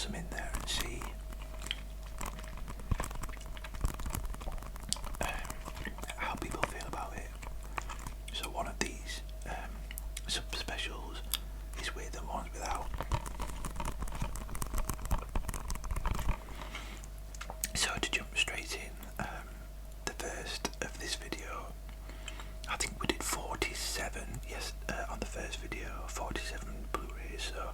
some in there and see how people feel about it. So one of these sub specials is with and one's without. So to jump straight in, the first of this video, I think we did 47 on the first video, 47 Blu-rays. So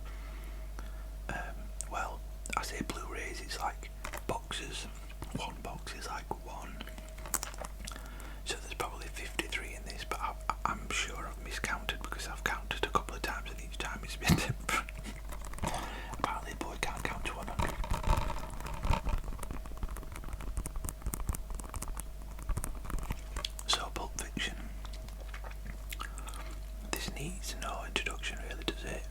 well, I say Blu-rays, it's like boxes. One box is like one. So there's probably 53 in this, but I'm sure I've miscounted because I've counted a couple of times and each time it's been different. Apparently a boy can't count to 100. So Pulp Fiction. This needs no introduction really, does it?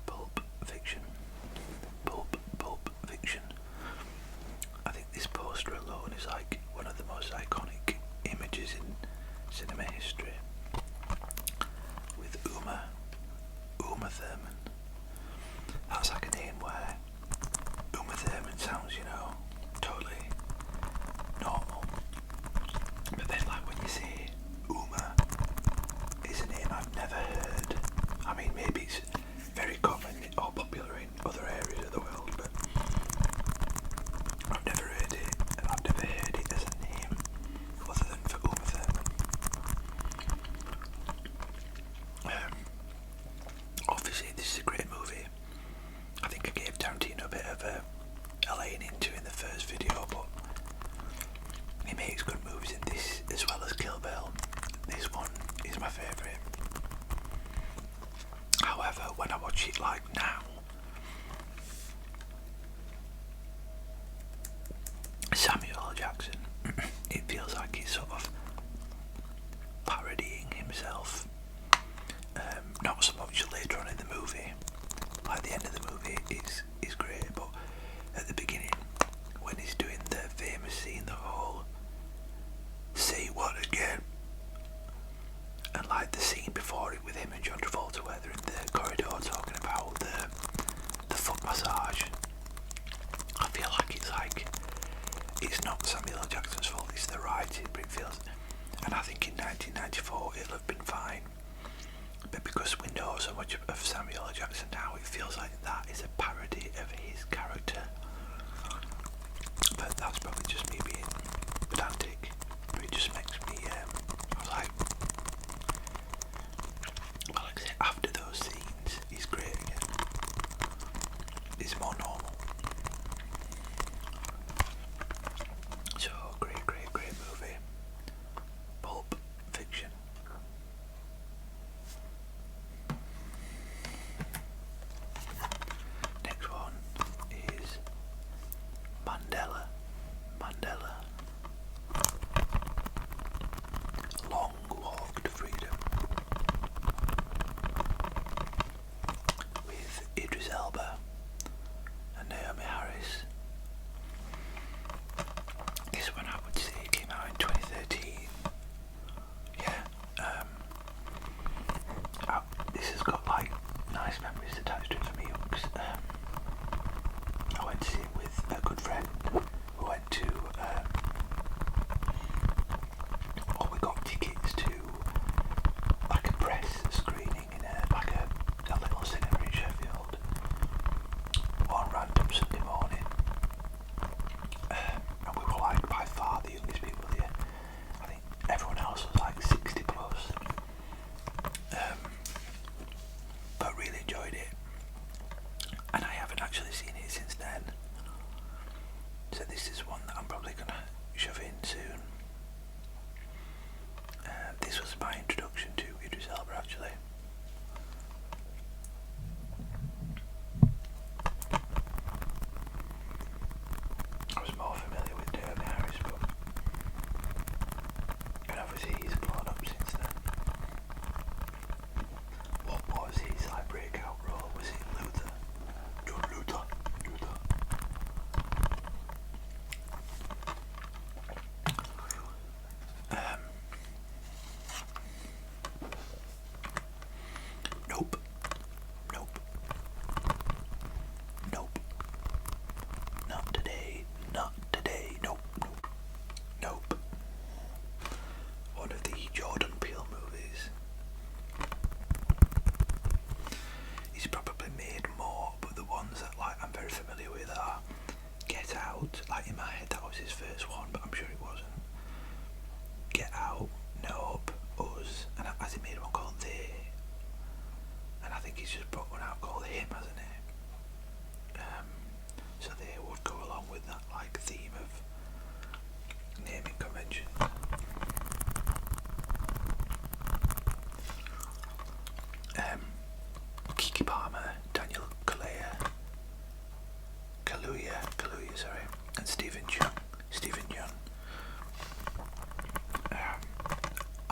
Pulp Fiction. Pulp Fiction. I think this poster alone is like one of the most iconic images in cinema history. With Uma Thurman. That's like a name where Uma Thurman sounds, you know, totally normal. But then like when you say Uma is a name I've never heard. I mean, maybe it's very common or popular in other areas of the world, but I've never heard it, and I've never heard it as a name other than for Uma Thurman. Obviously this is a great movie. I think I gave Tarantino a bit of a laying into in the first video, but he makes good movies in this as well as Kill Bill. This one is my favourite. However, when I watch it like now, Samuel L. Jackson, it feels like he's sort of parodying himself. Not so much later on in the movie. Like the end of the movie is great, but at the beginning, when he's doing the famous scene, the whole "say what again," and like the scene before it with him and John Travolta, where they're in the corridor talking about the foot massage. I feel like it's not Samuel L. Jackson's fault, it's the writing, but it feels, and I think in 1994 it'll have been fine, but because we know so much of Samuel L. Jackson now, it feels like that is a parody of his character. But that's probably just me being pedantic, but it just makes me, I was like, well, like I said, after those scenes, he's great again. It's more normal. So, great movie. Pulp Fiction. Next one is Mandela. Long Walk to Freedom. With Idris Elba and Naomi Harris. This one I would say came out in 2013. Yeah, this has got like nice memories attached to it for me because I went to see it with a good friend. We went to, we got tickets to like a press screening in a little cinema in Sheffield one random Sunday morning. And we were like by far the youngest people here. I think everyone else was like 60 plus. But really enjoyed it. And I haven't actually seen it since then. So this is one that I'm probably going to shove in soon. This was my introduction to Idris Elba actually. I was more familiar with Naomi Harris, but and obviously he's blown up since then. What was his like breakout role? Was it Luther? John Luther. Nope.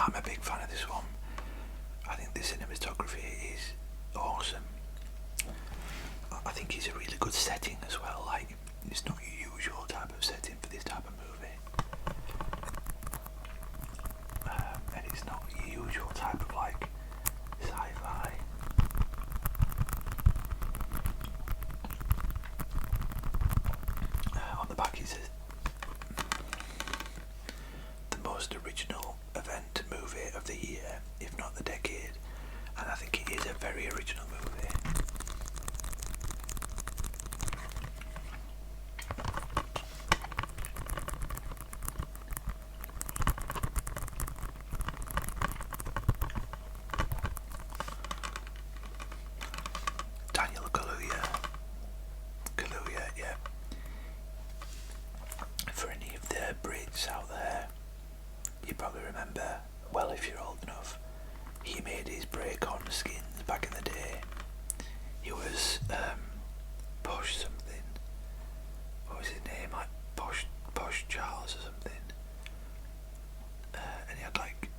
I'm a big fan of this one. I think the cinematography is awesome. I think it's a really good setting as well. Like, it's not your usual type of setting for this type of movie, and it's not your usual type of like sci-fi. On the back it says the most original event movie of the year, if not the decade, and I think it is a very original movie. Daniel Kaluuya, yeah. For any of the Brits out there, you probably remember, well if you're old enough, he made his break on Skins back in the day. He was Posh something. What was his name? Like Posh Charles or something. And he had like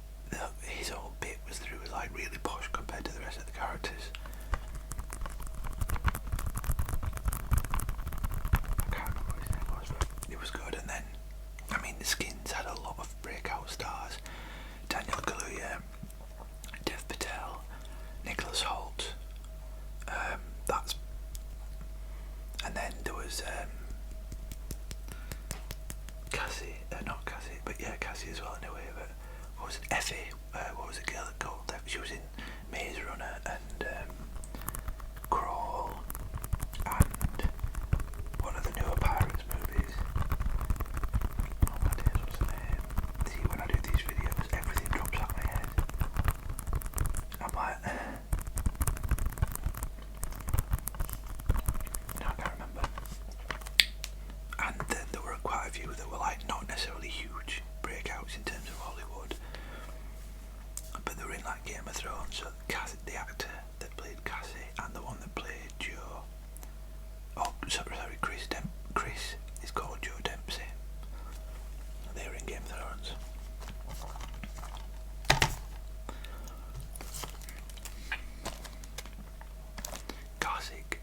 his whole bit was that he was like really posh compared to the rest of the characters. I can't remember what his name was, but it was good. And then, I mean, the Skins had a lot of breakout stars. Daniel Kaluuya, Dev Patel, Nicholas Hoult. And then there was Cassie, not Cassie, but yeah, Cassie as well in a way. But what was it? Effie. What was the girl that called? She was in Maze Runner and Crawl and one of the newer Pirates movies. Oh my days, what's her name? See, when I do these videos, everything drops out of my head. I'm like, no, I can't remember. And then there were quite a few that were like not necessarily huge breakouts in terms of Hollywood, but they were in like Game of Thrones. So Cassie, the actor that played Cassie, and the one that played Joe. Oh, sorry, Chris is called Joe Dempsey. They were in Game of Thrones. Classic.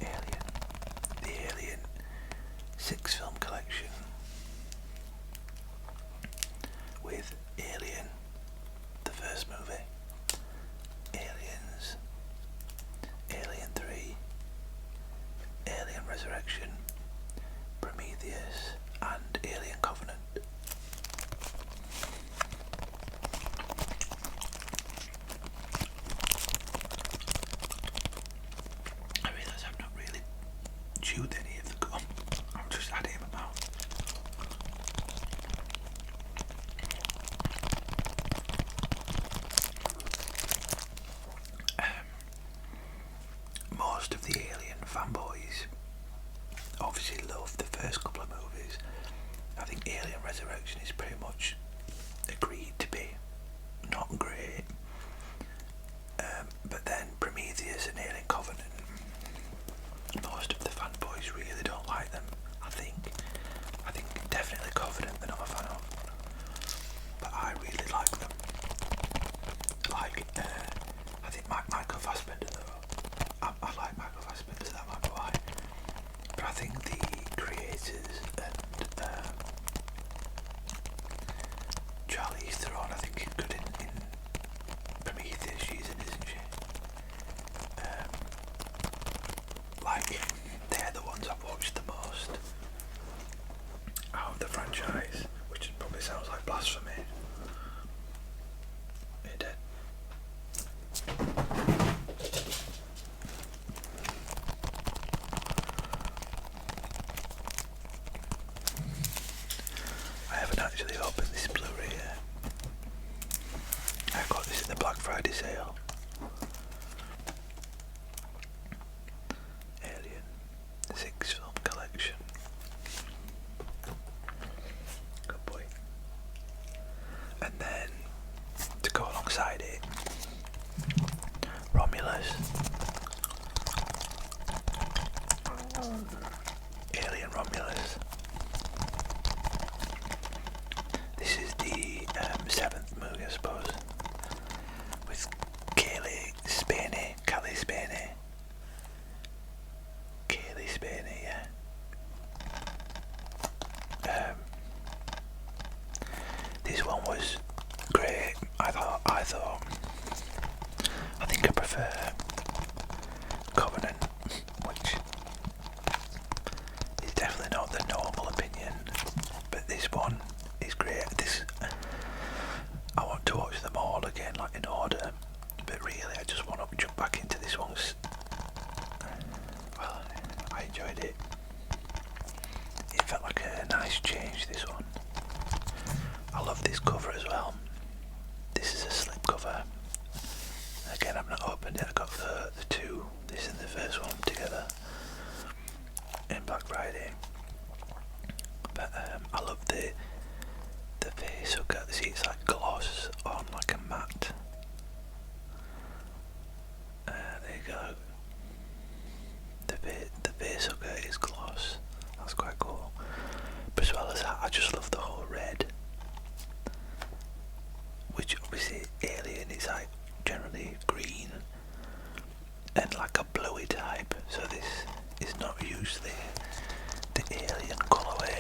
Alien. The Alien 6-film collection with Alien, the first movie, Aliens, Alien 3, Alien Resurrection, Prometheus, and Alien Covenant. I realise I've not really chewed any of the gum. I'm just adding it in my mouth. Most of the Alien fanboys obviously love the first couple of movies. I think Alien Resurrection is pretty much agreed to be not great. But then Prometheus and Alien Covenant, most of the fanboys really don't like them. I think definitely Covenant that I'm a fan of, but I really like them. Like I think Michael Fassbender though. I like Michael Fassbender, so that might be why. But I think the creators and Charlize Theron, I think is good in Prometheus. She's in, isn't she? Like, they're the ones I've watched the most out of the franchise, which probably sounds like blasphemy. It did. I haven't actually opened this Blu-ray yet. I got this in the Black Friday sale. Alien 6-film collection. Good boy. to change this one. I love this cover as well. This is a slip cover. Again, I've not opened it. I got the two, this and the first one together in Black Friday. But I love the face hugger. See, it's like gloss on like a matte. There you go. The face hugger is gloss. That's quite cool. But as well as that, I just love the whole red, which obviously Alien is like generally green and like a bluey type. So this is not usually the Alien colourway.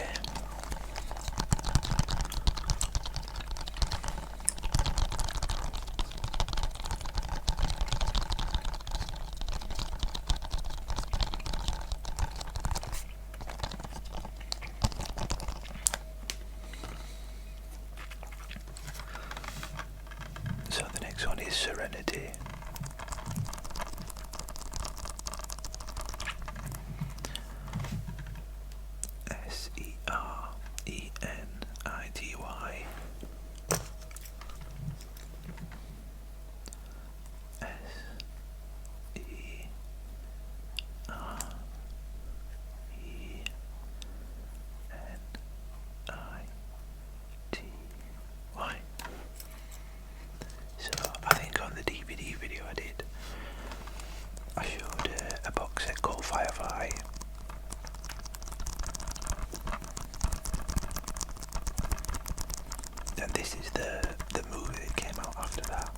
So the next one is Serenity. Serenity. So I think on the DVD video I did, I showed a box set called Firefly. And this is the movie that came out after that.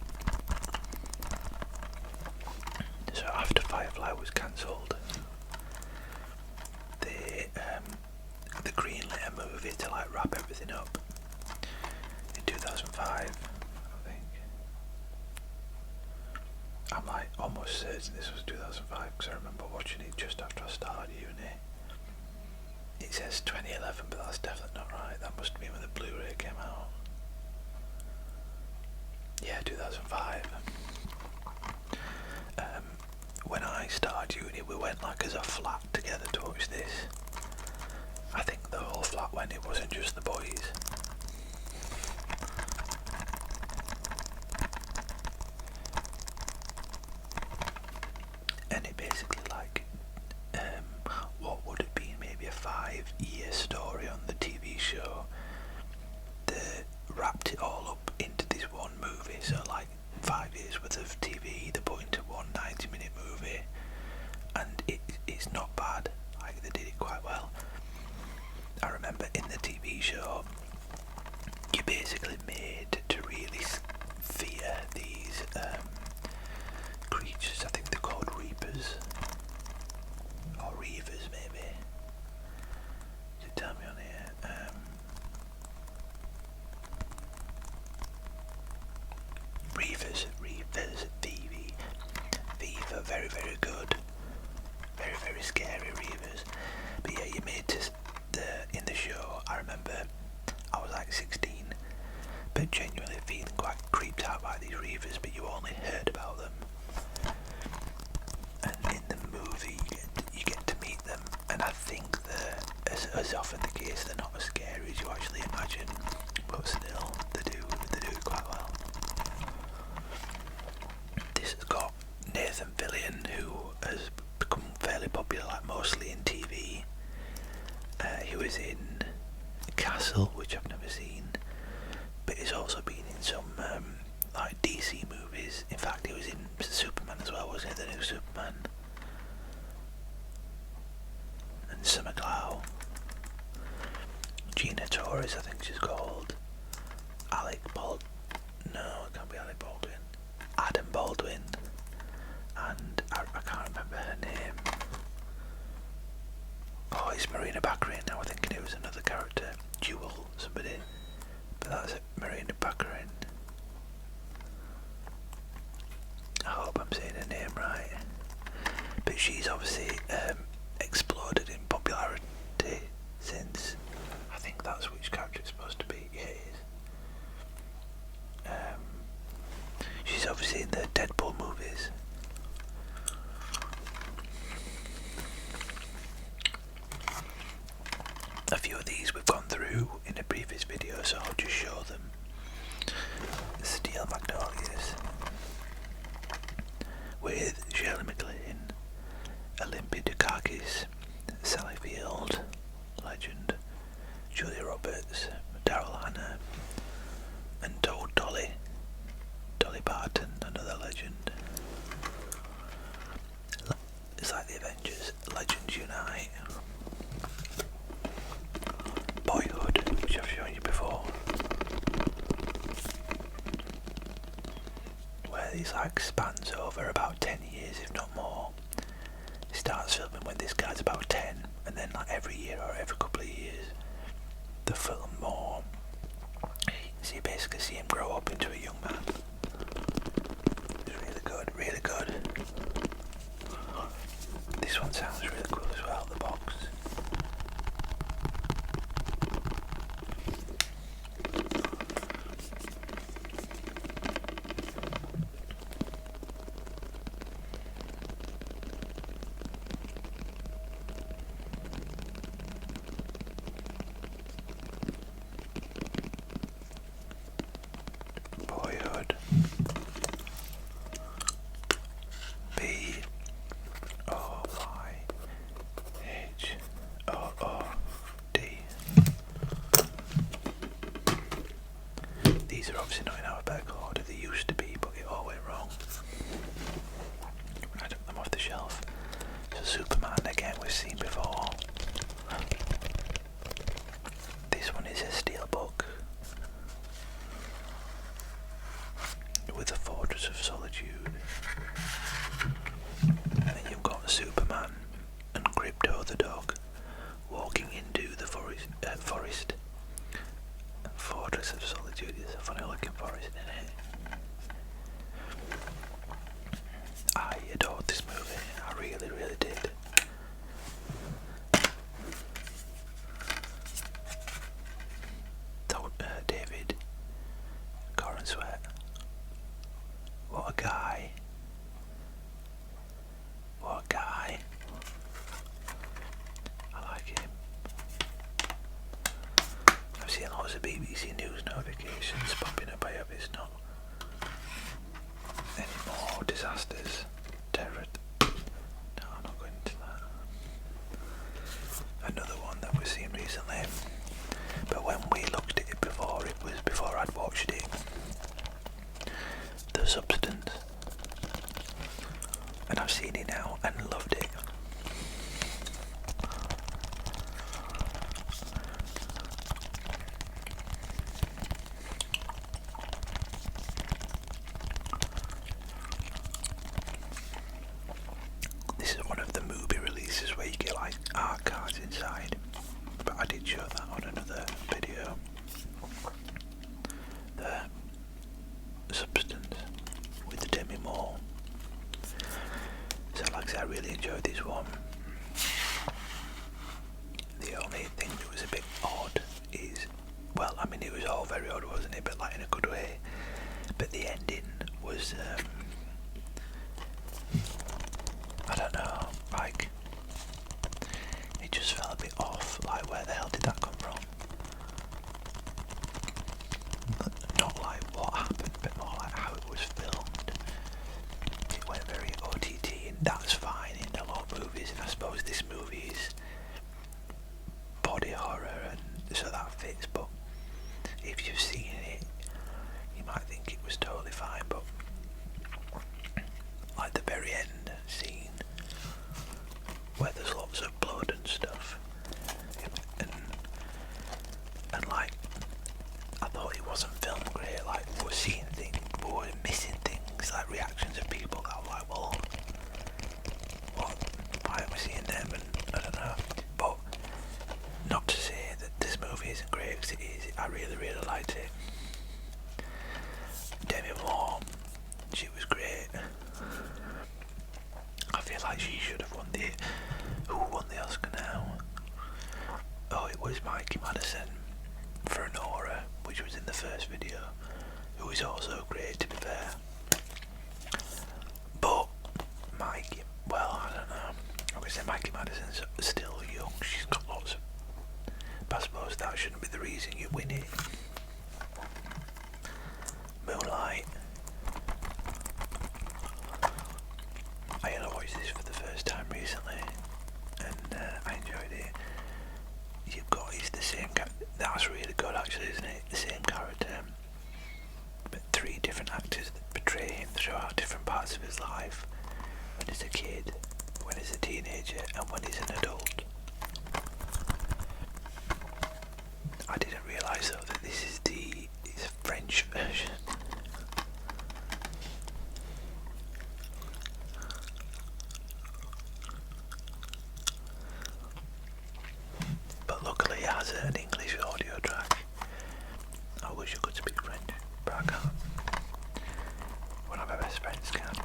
So after Firefly was cancelled, the greenlit a movie to like wrap everything up in 2005, I think. I'm like almost certain this was 2005 because I remember watching it just after I started uni. It says 2011, but that's definitely not right. That must have been when the Blu-Ray came out. Yeah, 2005. When I started uni, we went like as a flat together to watch this. I think the whole flat went, it wasn't just the boys. And it basically like what would have been maybe a 5-year story on the TV show, they wrapped it all up into this one movie. So like 5 years worth of TV they put into one 90-minute movie, and it's not bad. Like they did it quite well. I remember in the TV show, you basically made to really fear these creatures. I think they're called Reapers or Reavers, maybe. Does it tell me on here? Reavers, Viva, very, very good. Very, very scary Reavers. But yeah, you made in the show, I remember I was like 16, but genuinely feeling quite creeped out by these Reavers, but you only heard about them. And in the movie you get to meet them, and I think that as often the case, they're not as scary as you actually imagine, but still they do it quite well. This has got Nathan Fillion, who has become fairly popular, like mostly in TV. He was in Castle, which I've never seen, but he's also been in some like DC movies. In fact, he was in Superman as well, wasn't he? The new Superman. And Summer Glau. Gina Torres, I think she's called. No, it can't be Alec Baldwin. Adam Baldwin. And I can't remember her name. Oh, it's Marina Baccarin. I was thinking it was another character. Jewel, somebody. But that's it, Marina Baccarin. I hope I'm saying her name right. But she's obviously exploded in popularity since. I think that's which character it's supposed to be. Yeah, it is. She's obviously in the Deadpool movies. A few of these we've gone through the dog walking into the forest. Fortress of Solitude is a funny looking forest, isn't it? I adored this movie. I really, really did. David Corin Sweat. What a guy. What a guy. I like him. I've seen lots of BBC News notifications popping up. I hope it's not any more disasters. Terror. No, I'm not going into that. Another one that we've seen recently. But when we looked at it was before I'd watched it. The Substance. And I've seen it now and loved it. This is one of the movie releases where you get like art cards inside. But I did show that on another video. The Substance with Demi Moore. So like I said, I really enjoyed this one. The only thing that was a bit odd is, well, I mean it was all very odd, wasn't it? But like in a good way. But the ending was, I don't know, like, it just felt a bit off. Like, where the hell did that come from? Not like what happened, but more like how it was filmed. It went very OTT, and that's fine in a lot of movies, and I suppose this movie is body horror, and so that fits, but if you've seen it, you might think it was totally fine, but like the very end scene, where there's lots of blood and stuff, and like, I thought it wasn't filmed great. Like, we were seeing things, we were missing things, like reactions of people that were like, well, what, why aren't we seeing them? And I don't know, but not to say that this movie isn't great, because it is. I really, really liked it. Demi Moore, she was great. I feel like she should have won who won the Oscar now? Oh, it was Mikey Madison for Nora, which was in the first video, who is also great, to be fair. But Mikey, well, I don't know. I would say Mikey Madison's still young. She's got lots of. But I suppose that shouldn't be the reason you win it. Moonlight. I only watched this for the first time recently, and I enjoyed it. You've got, he's the same character. That's really good, actually, isn't it? The same character, but three different actors that portray him throughout different parts of his life. When he's a kid, when he's a teenager, and when he's an adult. I didn't realise though that this is the French version. But luckily it has an English audio track. I wish I could speak French, but I can't. One of my best friends can.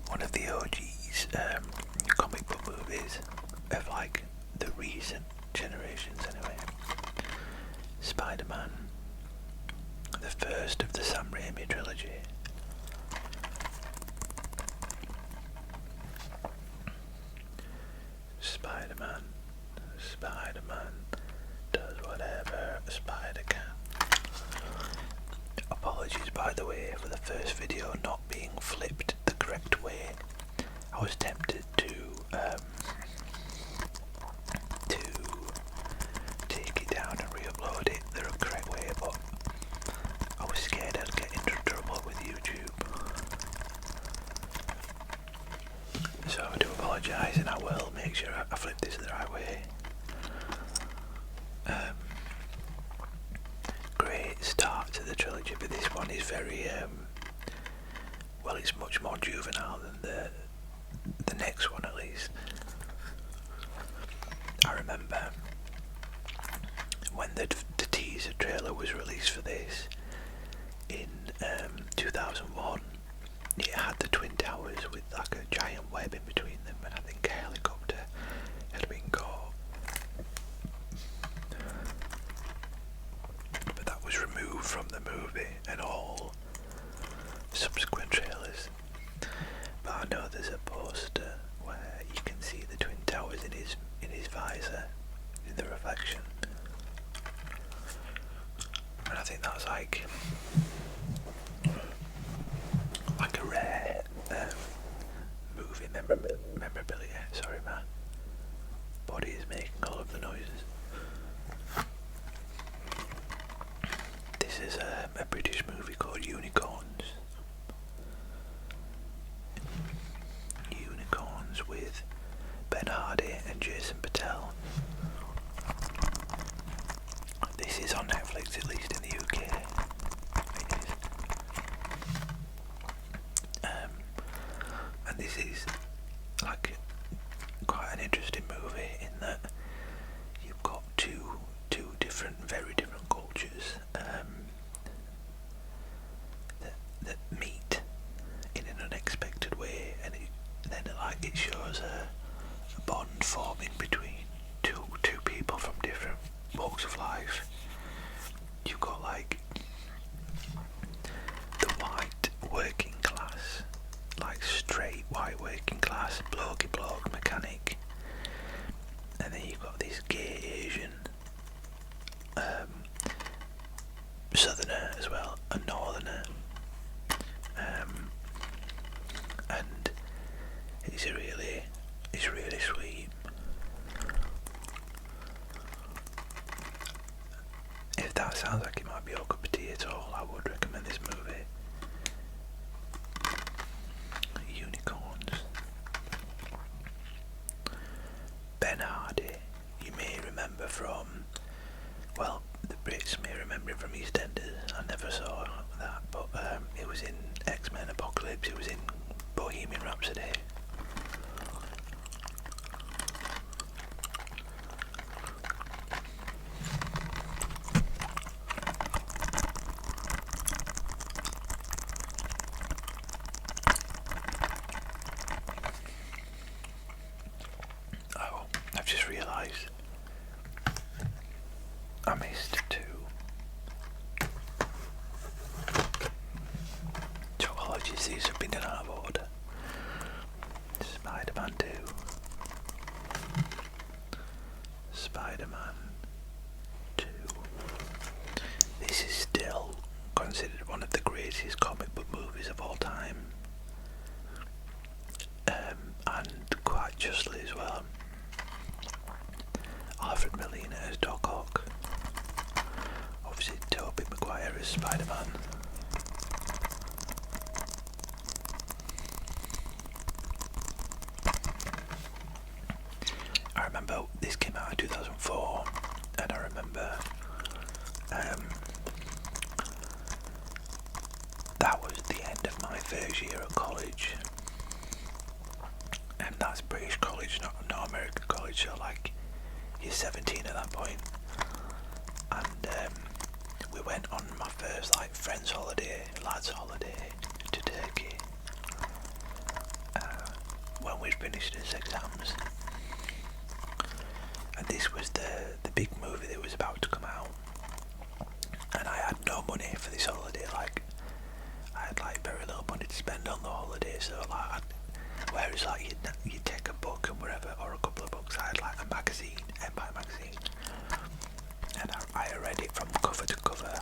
One of the OG's comic book movies of like the recent generations anyway. Spider-Man, the first of the Sam Raimi trilogy. Spider-Man does whatever a spider can. Apologies, by the way, for the first video not being flipped the correct way. I was tempted to take it down and re-upload it the correct way, but I was scared I'd get into trouble with YouTube. So I do apologise, and I will make sure I flip this the right way. is very well, it's much more juvenile than the next one, at least. I remember when the teaser trailer was released for this in 2001. It had the Twin Towers with like a giant web in between them, and I think a helicopter had been caught. But that was removed from the movie and all subsequent trailers. But I know there's a poster where you can see the Twin Towers in his visor, in the reflection. And I think that's like a rare movie memorabilia. Sorry, my body is making all of the noises. This is a British movie called Unicorns. Unicorns with Ben Hardy and Jason Patel. This is on Netflix, at least in the UK. It is. And this is like quite an interesting movie in that you've got two very different cultures that meet in an unexpected way, and then it shows a bond forming between two people from different walks of life. You've got like the white working class, like straight white working class, blokey bloke mechanic, and then you've got this gay Asian southerner as well, a northerner, and it's really sweet. If that sounds like it might be your cup of tea at all, I would recommend this movie. Unicorns. Ben Hardy, you may remember from, well, the Brits may remember it from EastEnders. I never saw that, but it was in X-Men Apocalypse, it was in Bohemian Rhapsody. Oh, I've just realised I missed two. So apologies, these have been in out of order. Spider-Man 2. Spider-Man 2. This is still considered one of the greatest comic book movies of all time. And quite justly as well. Alfred Molina as Doc Ock. Obviously Tobey Maguire as Spider-Man. I remember this came out in 2004, and I remember that was the end of my first year at college, and that's British college, not American college, so like you're 17 at that point. And we went on my first like friends holiday, lads holiday to Turkey when we'd finished his exams. And this was the big movie that was about to come out, and I had no money for this holiday. Like I had like very little money to spend on the holiday, so like whereas like you'd take a book and whatever, or a couple of books, I had like a magazine, Empire magazine, and I read it from cover to cover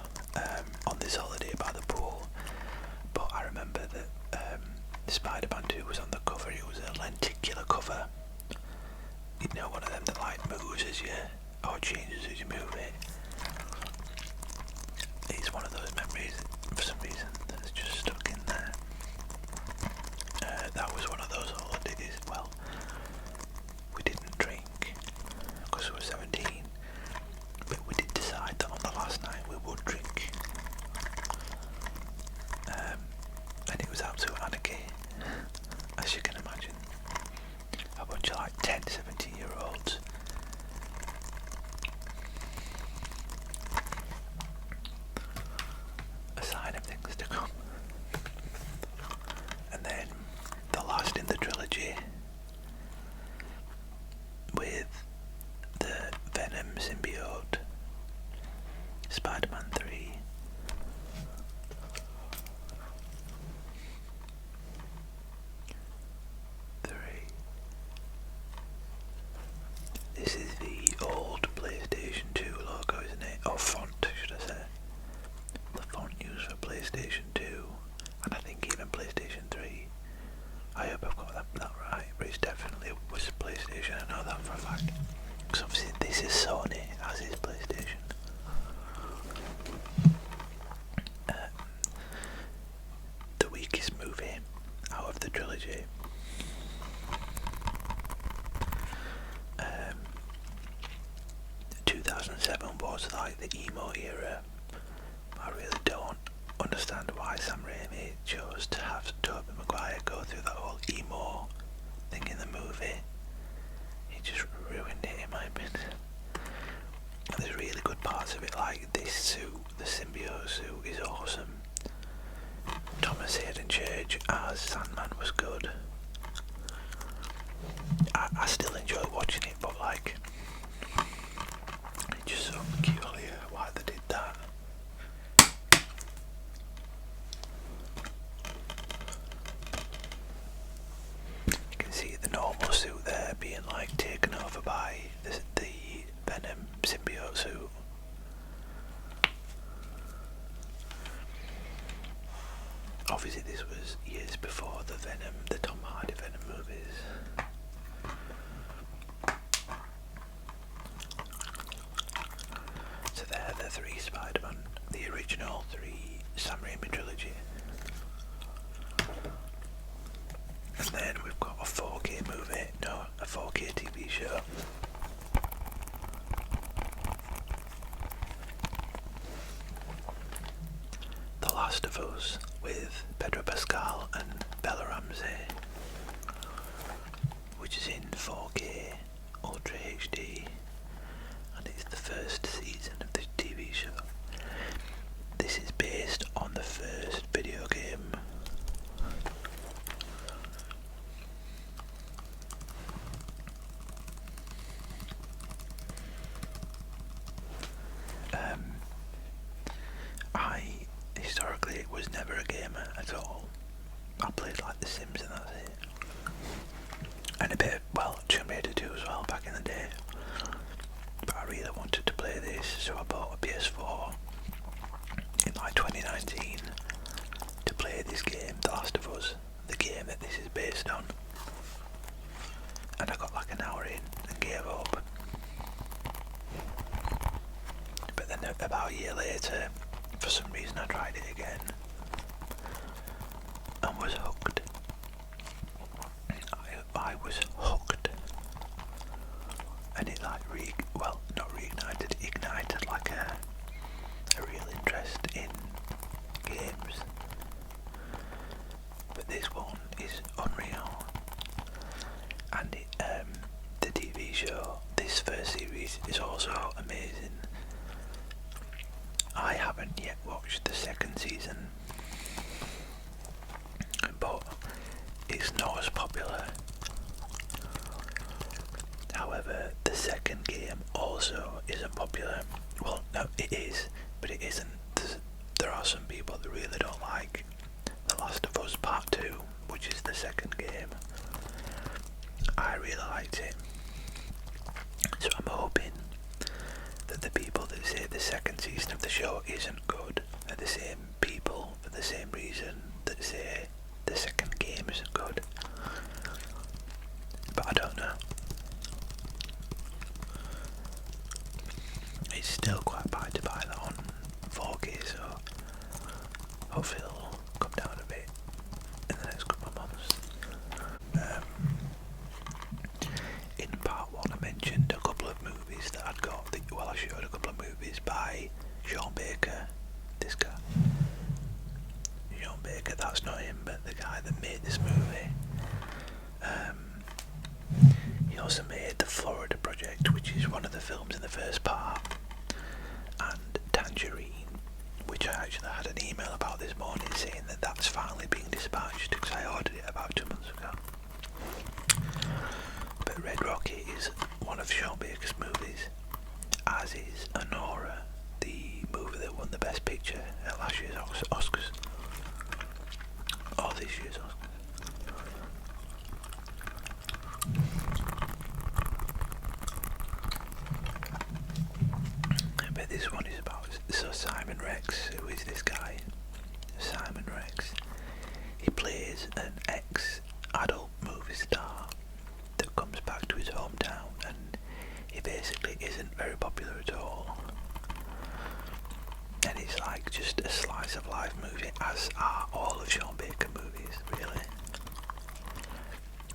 on this holiday by the pool. But I remember that Spider-Man 2 was on the cover. It was a lenticular cover. You know, one of them that like moves as you, or changes as you move it. It's one of those memories for some reason that's just stuck in there. That was one of those holidays. Well, we didn't drink because we were 17, but we did decide that on the last night we would drink. symbiote. Spider-Man 3. This is the old PlayStation 2 logo, isn't it? Or font, should I say. The font used for PlayStation 2, and I think even PlayStation 3. I hope I've got that right, but it's definitely was PlayStation, I know that for a fact. Because obviously this is Sony, as is PlayStation. The weakest movie out of the trilogy. 2007 was like the emo era. I really don't understand why Sam Raimi chose to have Tobey Maguire go through that whole emo thing in the movie. He just ruined it in my opinion. And there's really good parts of it, like this suit, the symbiote suit is awesome. Thomas Hayden Church as Sandman was good. I still enjoy watching it, but like, it's just so peculiar why they did that. You can see the normal suit there being like taken over by the Venom symbiote suit. Obviously this was years before the Tom Hardy Venom movies. So they're the three Spider-Man, the original three Sam Raimi trilogy. And then we've got a 4K movie, no, a 4K TV show. The Last of Us with Pedro Pascal and Bella Ramsey, which is in 4K Ultra HD, and it's the first season of the TV show. This is based on the first video game. I historically was never a gamer at all. I played like The Sims and that's it. And a bit of, well, Tomb Raider 2 as well back in the day. But I really wanted to play this, so I bought a PS4 in like 2019 to play this game, The Last of Us, the game that this is based on. And I got like an hour in and gave up. But then about a year later, for some reason I tried it again and was hooked. I was hooked, and it like not reignited, ignited like a real interest in games. But this one is unreal, and the TV show, this first series, is also amazing. I haven't yet watched the second season, but it's not as popular. However, the second game also isn't popular. Well, no, it is, but it isn't. There are some people that really don't like The Last of Us Part 2, which is the second game. I really liked it. So I'm hoping that the people that say the second season of the show isn't good are the same people for the same reason that say the second game isn't good. But I don't know. It's still quite bad to buy that on 4K, so hopefully it'll come down a bit in the next couple of months. In part 1 I mentioned a couple of movies that I'd got, I showed a couple of movies by Sean Baker, this guy. Sean Baker, that's not him, but the guy that made this movie. He also made The Florida Project, which is one of the films in the first part, and Tangerine, which I actually had an email about this morning saying that that's finally being dispatched because I ordered it about 2 months ago. But Red Rocket is one of Sean Baker's movies. I this one is about, so Simon Rex, who is this guy? Simon Rex. He plays an ex-adult movie star that comes back to his hometown, and he basically isn't very popular at all. And it's like just a slice of life movie, as are all of Sean Baker movies, really.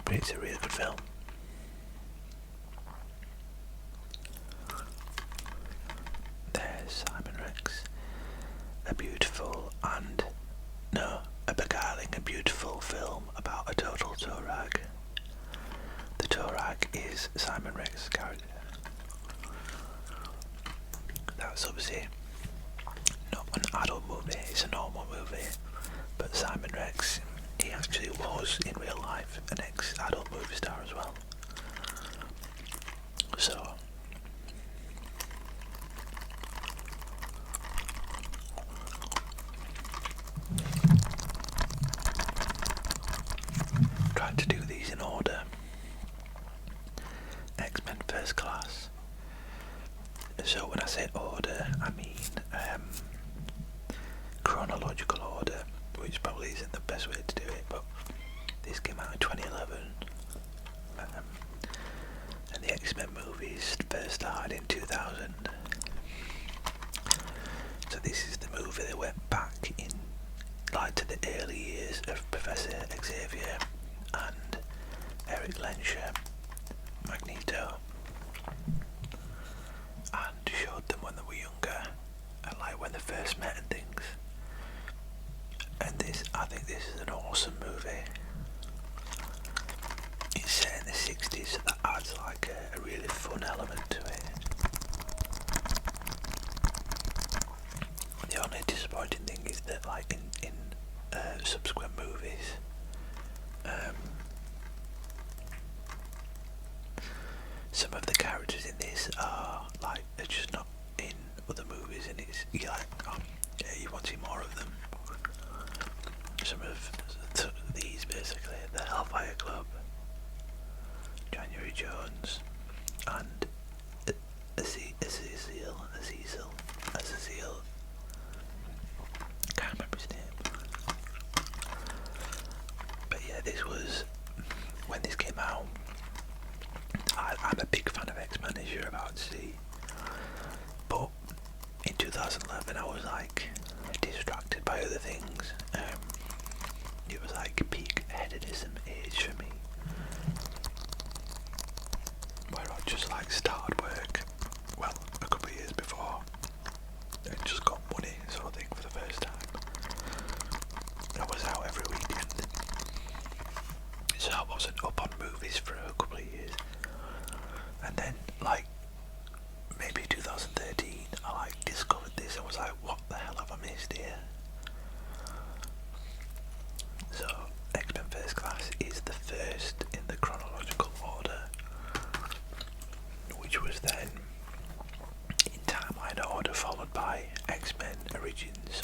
But it's a really good film. There's Simon Rex. A beguiling and beautiful film about a total toe rag. The toe rag is Simon Rex's character. That's obviously not an adult movie, it's a normal movie, but Simon Rex, he actually was in real life an ex-adult movie star as well. So trying to do these in order. X-Men First Class. So when I say order, I mean chronological order, which probably isn't the best way to do it, but this came out in 2011, and the X-Men movies first started in 2000. So this is the movie that went back in, like, to the early years of Professor Xavier and Eric Lensher, Magneto, and showed them when they were younger, and like when they first met and things. And I think this is an awesome movie. It's set in the 60s, so that adds like a really fun element to it. The only disappointing thing is that, like, in subsequent movies, some of the characters in this are like, they're just not in other movies, and you're like, oh yeah, you want to see more of them. Some of these, basically, the Hellfire Club, January Jones, and Azazel, can't remember his name. But yeah, this was, when this came out, I'm a big fan of X-Men, as you're about to see. But in 2011 I was like distracted by other things. It was like peak hedonism age for me, where I just like started work, well, a couple of years before, and just got money sort of thing for the first time. I was out every weekend, so I wasn't up on movies for a couple of years. And then, like, maybe 2013, I like discovered this and was like, what the hell have I missed here? So X-Men First Class is the first in the chronological order, which was then in timeline order followed by X-Men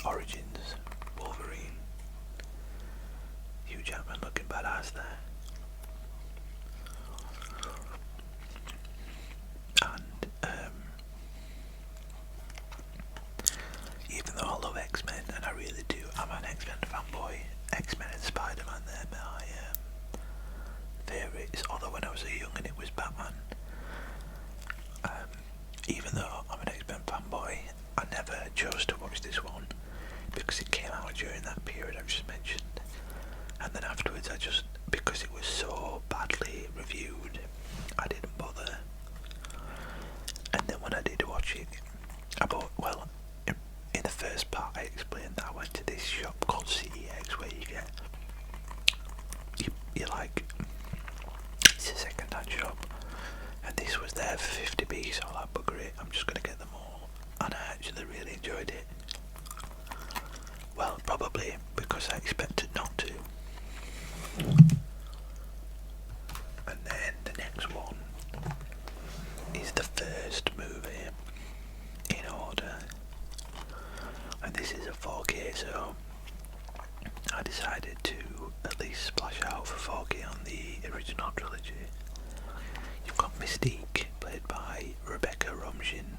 Origins, Wolverine. Hugh Jackman looking badass there. Even though I love X-Men, and I really do, I'm an X-Men fanboy. X-Men and Spider-Man, they're my favourites, although when I was a youngin' it was Batman. Even though I'm an X-Men fanboy, I never chose to watch this one because it came out during that period I've just mentioned, and then afterwards because it was so badly reviewed, I didn't bother. And then when I did watch it, I bought, well, in the first part I explained that I went to this shop called CEX where you like, it's a second-hand shop, and this was there for 50p, so I was like, bugger it, I'm just going to get them all, and I actually really enjoyed it. Well, probably because I expected not to. And then the next one is the first movie in order, and this is a 4K, so I decided to at least splash out for 4K on the original trilogy. You've got Mystique, played by Rebecca Romijn,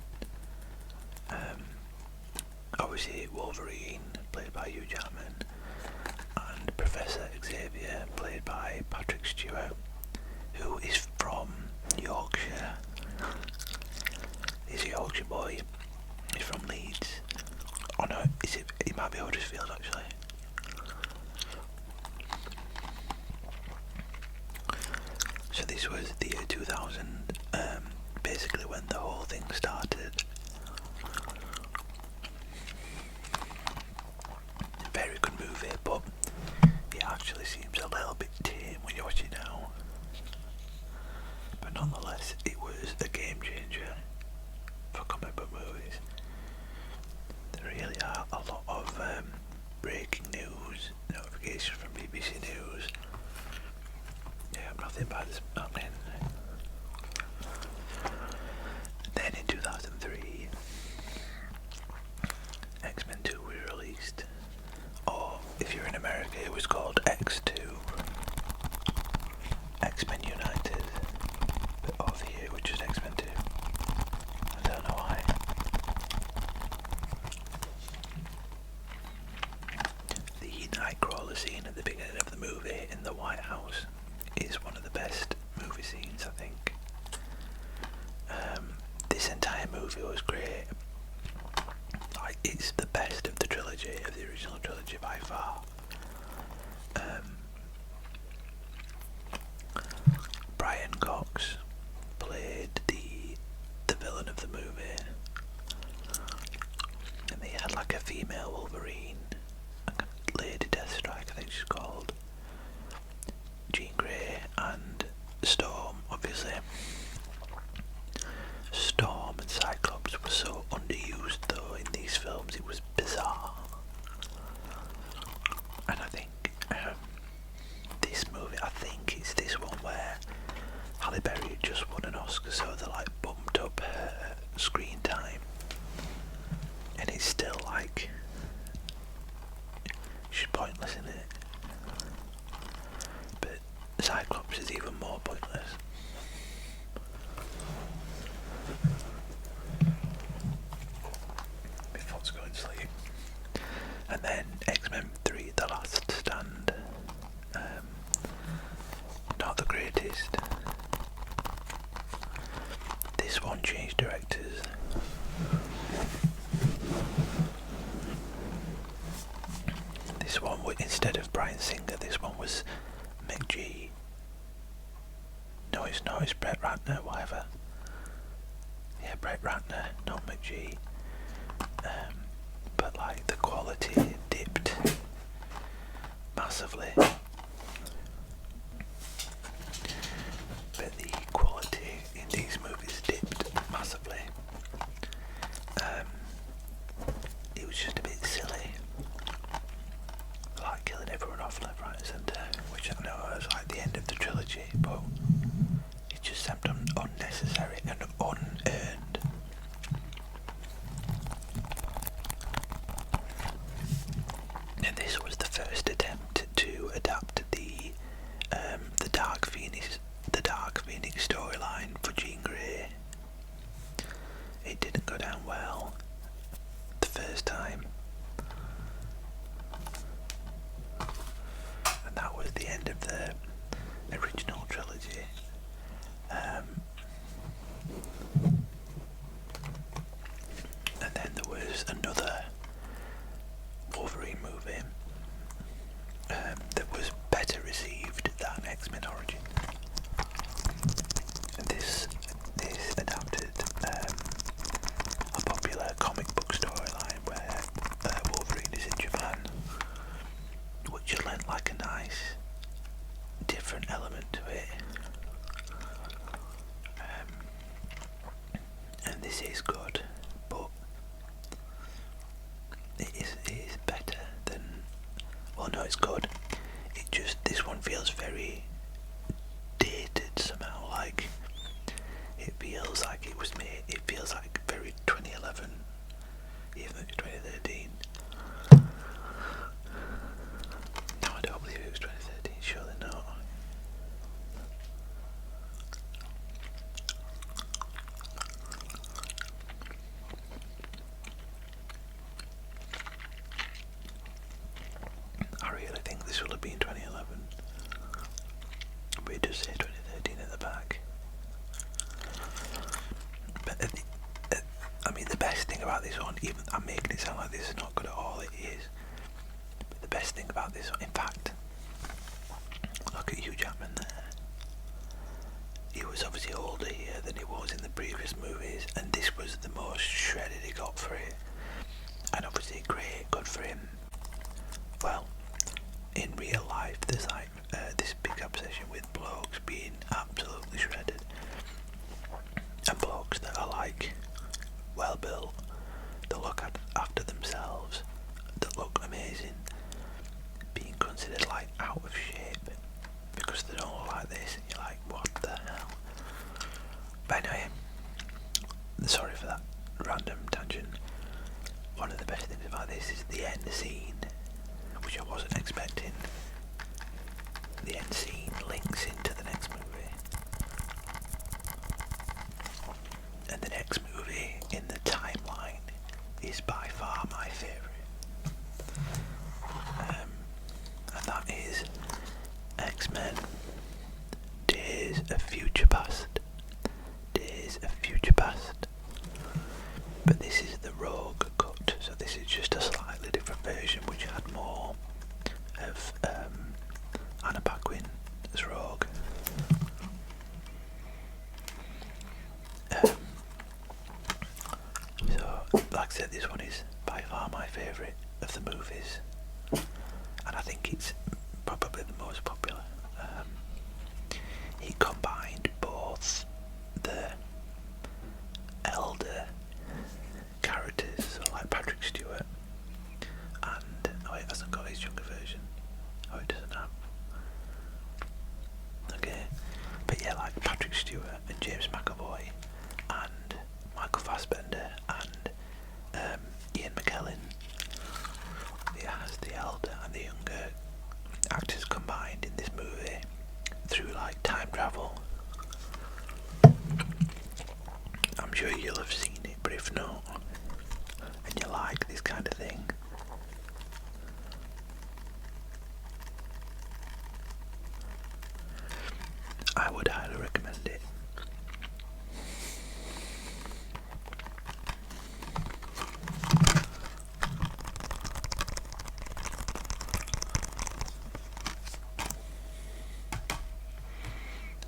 Wolverine, played by Hugh Jackman, and Professor Xavier, played by Patrick Stewart, who is from Yorkshire. He's a Yorkshire boy. He's from Leeds. Oh no, he might be Huddersfield actually. So this was the year 2000, basically when the whole thing started. Very good movie, but it actually seems a little bit tame when you watch it now. But nonetheless, it was a game changer for comic book movies. There really are a lot of breaking news, notifications from BBC News. Yeah, nothing bad is happening. Then in 2003, X-Men 2 was released. Or, if you're in America, it was called X2. X-Men United. But over here, which is X-Men 2. I don't know why. The Nightcrawler scene at the beginning of the movie in the White House is one of the best movie scenes, I think. This entire movie was great. Like, it's the best of the trilogy, of the original trilogy by far. Brian Cox played the villain of the movie, and they had like a female Wolverine, Lady Deathstrike, I think she's called, Jean Grey, and Storm, obviously. Storm and Cyclops were so underused though in these films, it was bizarre. And I think this movie, I think it's this one where Halle Berry had just won an Oscar, so they like bumped up her screen time, and it's still like, she's pointless in it. But Cyclops is even more pointless. Before it's going to sleep. And then X-Men 3, The Last Stand. Not the greatest. This one changed directors. This one, instead of Bryan Singer, this one was McG. No, it's not, it's Brett Ratner, whatever. Yeah, Brett Ratner, not McG. But like, the quality dipped massively. But the quality in these movies dipped massively. It was just a bit silly. Like killing everyone off left, right and centre, which I know was like the end of the trilogy, but it just seemed unnecessary and unearned. And this was the first attempt to adapt the Dark Phoenix storyline for Jean Grey. It didn't go down well the first time, and that was the end of the original trilogy. And then there was another Wolverine movie that was better received than X-Men Origins. And this adapted a popular comic book storyline where Wolverine is in Japan, which lent like a nice different element to it. And this is good, but just say 2013 at the back. But I mean, the best thing about this one, even I'm making it sound like this is not good at all, it is. But the best thing about this one, in fact, look at Hugh Jackman there. He was obviously older here than he was in the previous movies, and this was the most shredded he got for it. And obviously great, good for him. Well, in real life, there's like this big obsession with blokes being absolutely shredded, and blokes that are like well built, that look after themselves, that look amazing, being considered like out of shape because they don't look like this, and you're like, what the hell? But anyway, sorry for that random tangent. One of the best things about this is the end scene, which I wasn't expecting. The end scene links into the next movie, and the next movie in the timeline is by far my favourite, and that is X-Men Days of Future Past. Days of Future Past. But this is the Rogue cut, so this is just a slightly different version which had more of Anna Paquin as Rogue. So, like I said, this one is by far my favourite of the movies, and I think it's probably the most popular. He combined both the elder characters, so like Patrick Stewart, and it hasn't got his younger version. It doesn't have. Okay, but yeah, like Patrick Stewart and James McAvoy and Michael Fassbender and Ian McKellen. It has the elder and the younger actors combined in this movie through like time travel. I'm sure you'll have seen it, but if not, and you like this kind of thing, I would highly recommend it.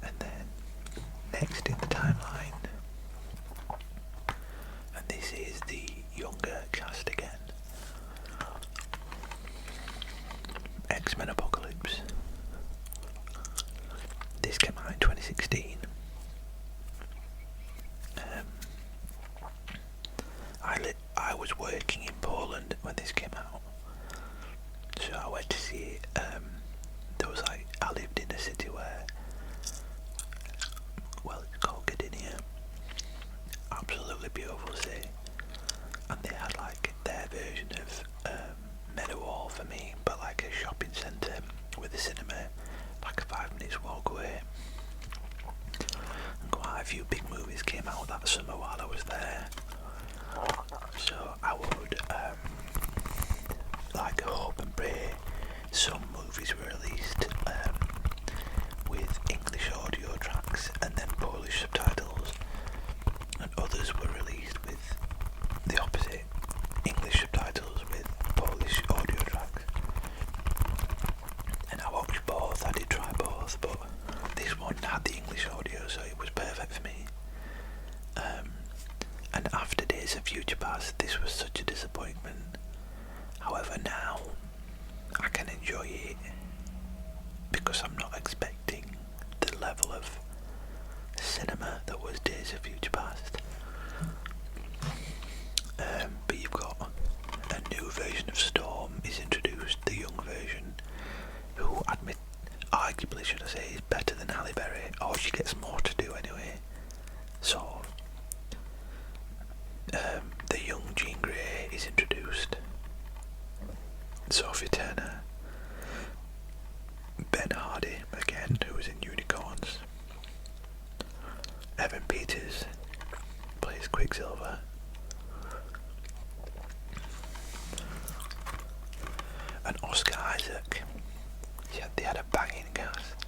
And then next in the timeline, and this is the younger cast again, X-Men Apocalypse. This came out in 2016. I was working in Poland when this came out, so I went to see it. There was like, I lived in a city where, well, it's called Gdynia, absolutely beautiful city, and they had like their version of Meadowhall for me, but like a shopping centre with a cinema, like a 5 minutes walk away. And quite a few big movies came out that summer while I was there, so I would like hope and pray some movies were released with English audio tracks and then Polish subtitles, and others were released with the opposite, English subtitles with Polish audio tracks. And I watched both, I did try both, but this one had the English audio, so it was perfect for me. And after Days of Future Past, this was such a disappointment. However, now I can enjoy it because I'm not expecting the level of cinema that was Days of Future Past. But you've got a new version of Storm is introduced, the young version, who arguably should I say is better than Halle Berry, or she gets more to do anyway. So the young Jean Grey is introduced, Sophie Turner, Ben Hardy again, who was in Unicorns, Evan Peters plays Quicksilver, and Oscar Isaac. Yeah, they had a banging cast.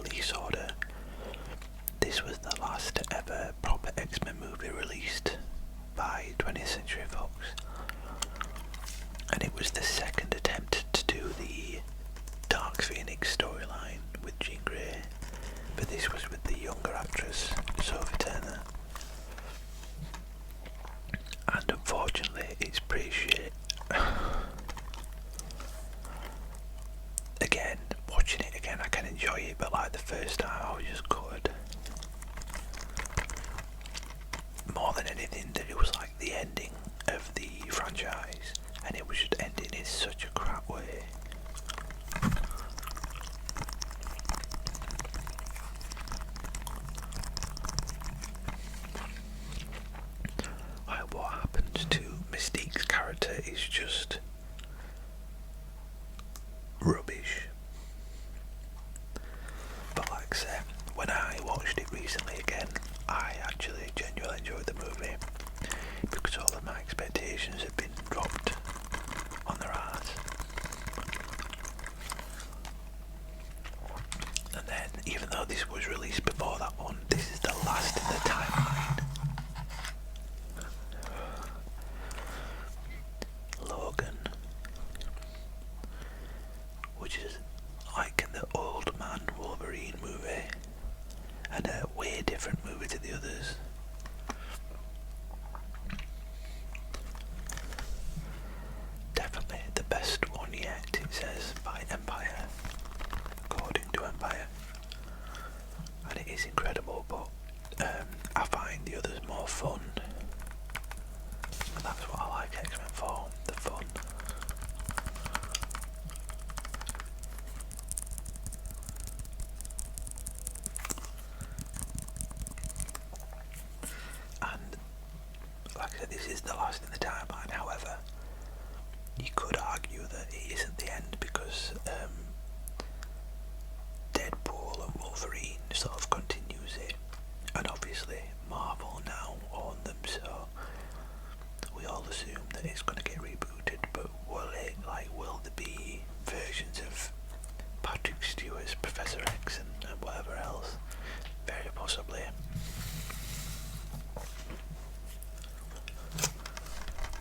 release order. This was the last ever proper X-Men movie released by 20th Century Fox, and it was the second attempt to do the Dark Phoenix storyline with Jean Grey, but this was with the younger actress Sophie Turner, and unfortunately it's pretty shit. Again, watching it again I can enjoy it, but like the first time I was just gutted. More than anything, that it was like the ending of the franchise, and it was just ending in such a crap way. Like, what happens to Mystique's character is just rubbish. But like I said, when I watched it recently again, I actually genuinely enjoyed the movie because all of my expectations had been dropped on their ass. And then, even though this was released before that one, this is the last in the timeline. Logan, which is like the old man Wolverine movie, and a way different movie to the others. Definitely the best one yet, it says, by Empire, according to Empire. And it is incredible, but I find the others more fun. And that's what I like X-Men for, the fun. And like I said, this is the last in the timeline. However, you could argue that it isn't the end because Deadpool and Wolverine sort of continues it, and obviously Marvel now own them, so we all assume that it's going to get rebooted. But will there be versions of Patrick Stewart's Professor X and whatever else? Very possibly.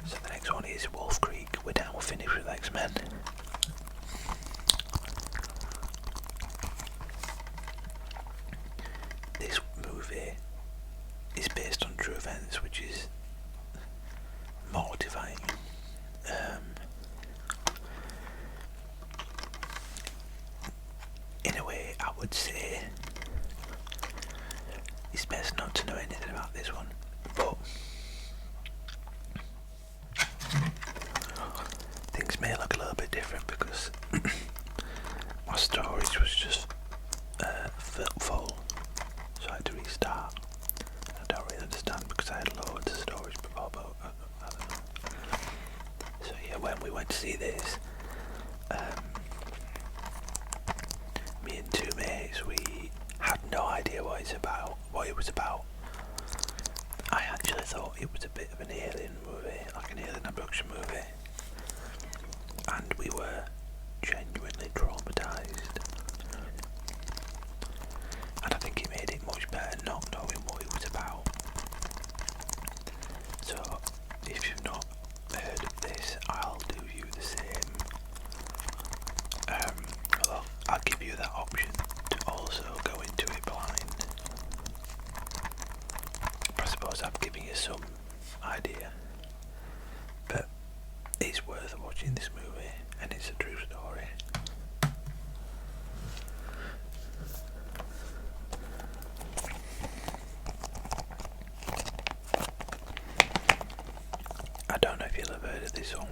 So the next one is Wolf Creek. We're finished with X-Men. This movie is based on true events, which is mortifying. In a way, I would say it's best not to know anything about this one, but things may look a little bit different because my storage was just full, so I had to restart. I don't really understand because I had loads of storage before, but I don't know. So yeah, when we went to see this, me and two mates, we had no idea what it was about. I actually thought it was a bit of an alien movie, like an alien abduction movie, and we were genuinely traumatised. And I think it made it much better not knowing what it was about. So if you've not heard of this, I'll do you the same. Well, I'll give you that option to also go into it blind. I suppose I've given you some idea, but it's worth watching this movie, and it's a true story. I don't know if you'll have heard of this one.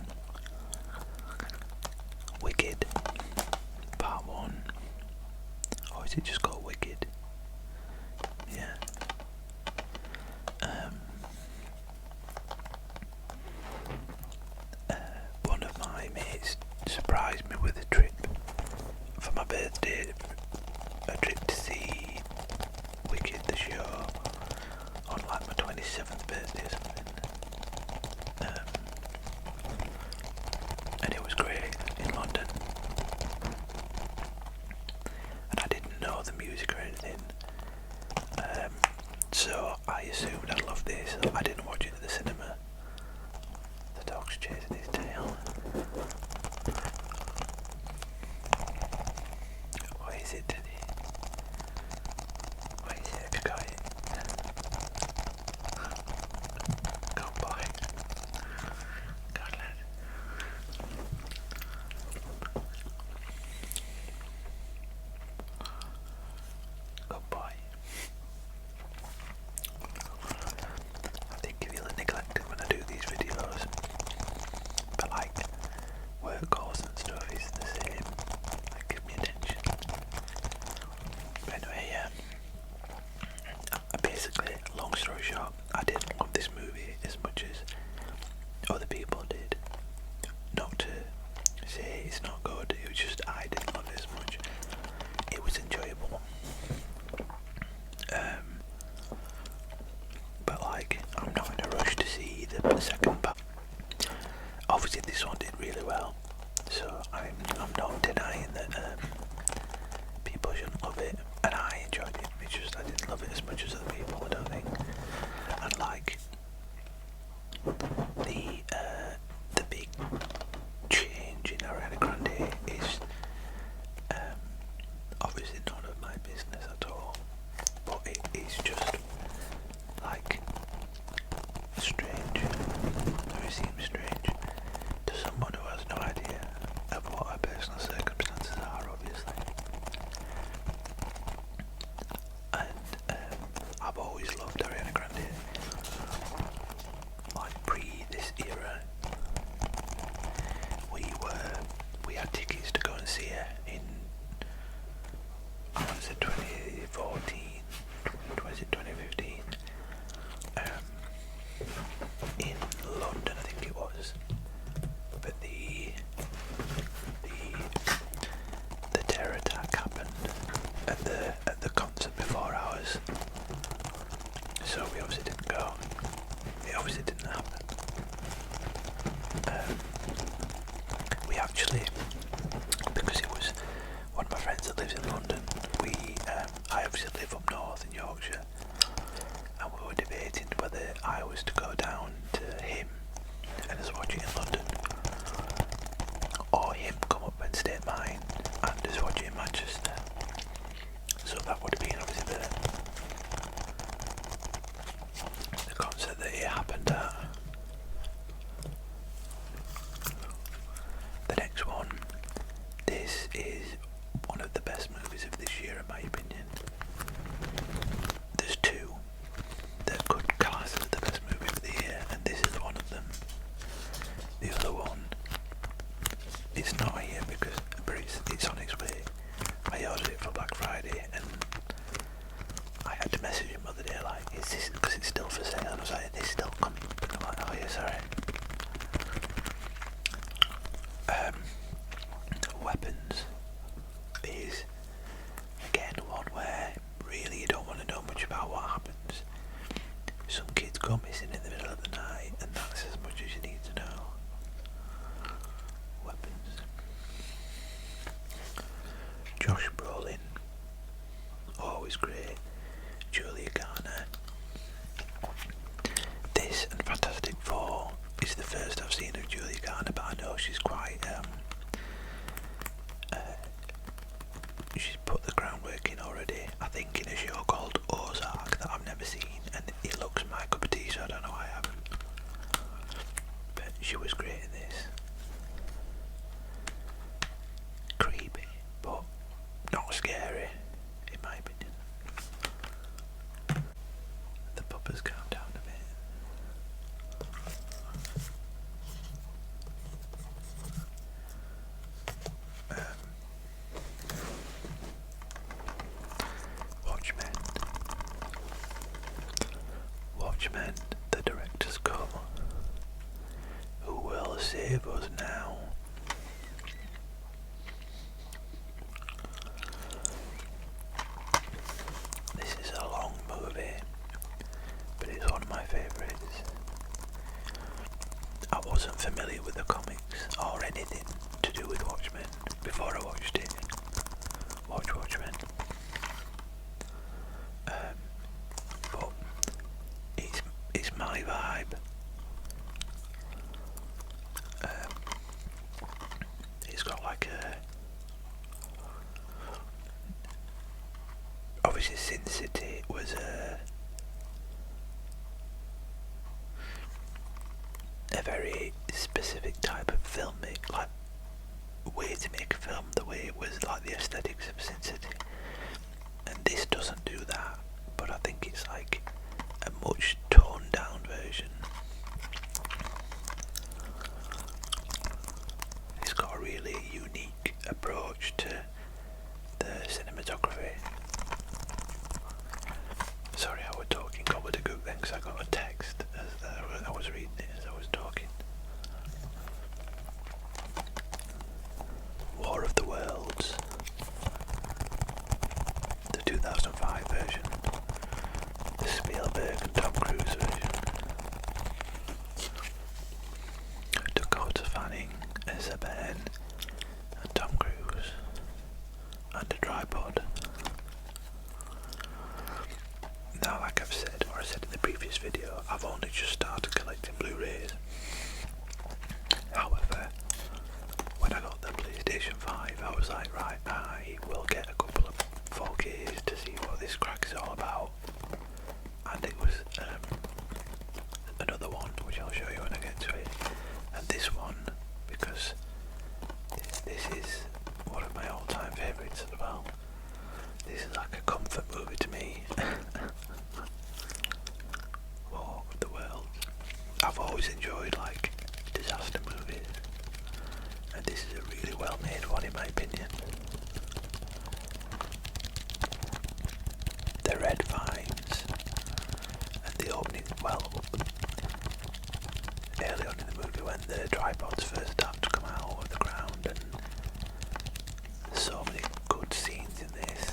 Wicked, Part 1. Or is it just called Wicked? Yeah. One of my mates surprised me with a trip for my birthday, a trip to see Wicked the show on like my 27th birthday or something. And it was great in London. And I didn't know the music assumed I'd love this. I didn't watch it at the cinema. The dog's chasing his tail. What is it, Teddy? What is it? Have you got it? Good boy. Good lad. Good boy. I think if you'll neglect it when I do these videos, but like work calls and stuff is the same. Like, give me attention. But anyway, yeah. Basically, long story short, I didn't love this movie as much as other people did. Not to say it's not good, it was just I didn't love it as much. It was enjoyable. But like, I'm not in a rush to see the second part. Obviously this one did really well, so I'm not denying that people shouldn't love it, and I enjoyed it. It's just I didn't love it as much as other people, I don't think. And like the big change in Ariana Grande is obviously none of my business at all, but it is just like strange, or it seems strange to someone who has no idea of what her personal circumstances are, obviously. And I've always loved Ariana Grande, like pre this era. We had tickets to go and see her in, I want to say 2014, was it 2015? In London, I think it was. But the terror attack happened at the concert before ours, so we obviously didn't go. It obviously didn't happen. We actually, because it was one of my friends that lives in London, I obviously live up north in Yorkshire, and we were debating whether I was to go down to him and just watch it in London, or him come up and stay at mine and just watch it in Manchester. So that would have been obviously the concert that it happened at. The next one, this is one of the best movies of this year in my opinion. There's two that could class as the best movie of the year, and this is one of them. The other one, it's not here because it's on its way. I ordered it for Black Friday, and I had to message him the other day like, is this, because it's still for sale, and I was like, is this still coming? And I'm like, oh yeah, sorry. Weapons is again one where really you don't want to know much about what happens. Some kids go missing in the middle of the night, and that's as much as you need to know. Weapons. Josh Brolin, always great. Julia Garner. This and Fantastic Four is the first I've seen of Julia Garner, but I know she's quite she's put the groundwork in already, I think, in a show called Ozark that I've never seen, and it looks my cup of tea, so I don't know why I haven't. But she was great in this. Creepy, but not scary, in my opinion. The puppers calm down a bit. Watchmen, the director's cut. Who will save us now? This is a long movie, but it's one of my favourites. I wasn't familiar with the comics or anything to do with Watchmen before I watched it. Watchmen. But Sin City was a very specific type of film, like way to make a film, the way it was like the aesthetics of Sin City. And this doesn't do that, but I think it's like a much toned down version. It's got a really unique approach to the cinematography. Sorry, I was talking gobbledygook then because I got a text as I was reading it as I was talking. War of the Worlds, the 2005 version, the Spielberg and Tom Cruise version. Dakota Fanning as a Ben and Tom Cruise and a tripod. Now, like I've said, or I said in the previous video, I've only just started collecting Blu-rays. However, when I got the PlayStation 5, I was like, right, I will get a couple of 4Ks to see what this crack is all about. And it was another one, which I'll show you when I get to it. And this one, because this is one of my all-time favourites as well. This is like a comfort movie to me. War of the World. I've always enjoyed like disaster movies, and this is a really well made one in my opinion. The red vines and the opening, well, early on in the movie when the tripods first start to come out of the ground, and so many good scenes in this.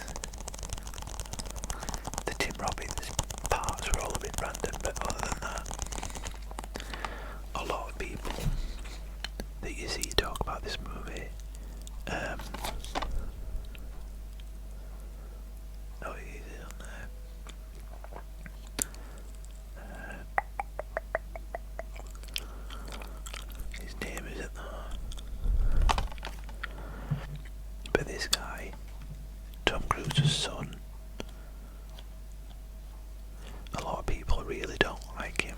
The Tim Robbins parts were all a bit random, but other than that, a lot of people that you see talk about this movie, oh, he's on there. His name isn't there. But this guy, Tom Cruise's son, a lot of people really don't like him.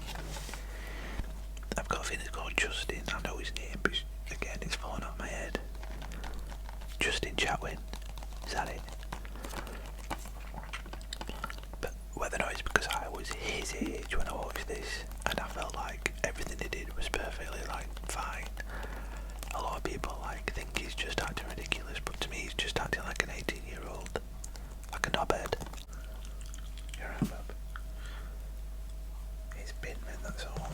I've got a feeling it's called Justin. I know his name, but again, it's falling out of my head. Justin Chatwin, is that it? But whether or not it's because I was his age when I watched this, and I felt like everything he did was perfectly like fine. A lot of people like think he's just acting ridiculous, but to me, he's just acting like an 18-year-old, like a knobhead. You're right, bub. It's bin men, that's all.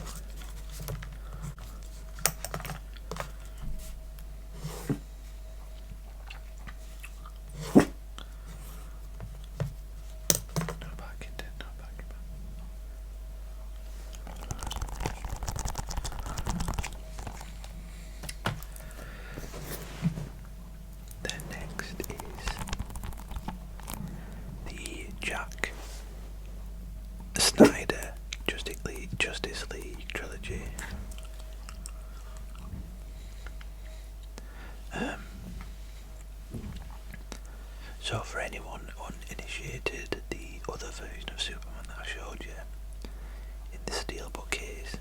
Then next is the Jack Snyder Justice League trilogy. So for anyone uninitiated, the other version of Superman that I showed you in the steelbook case,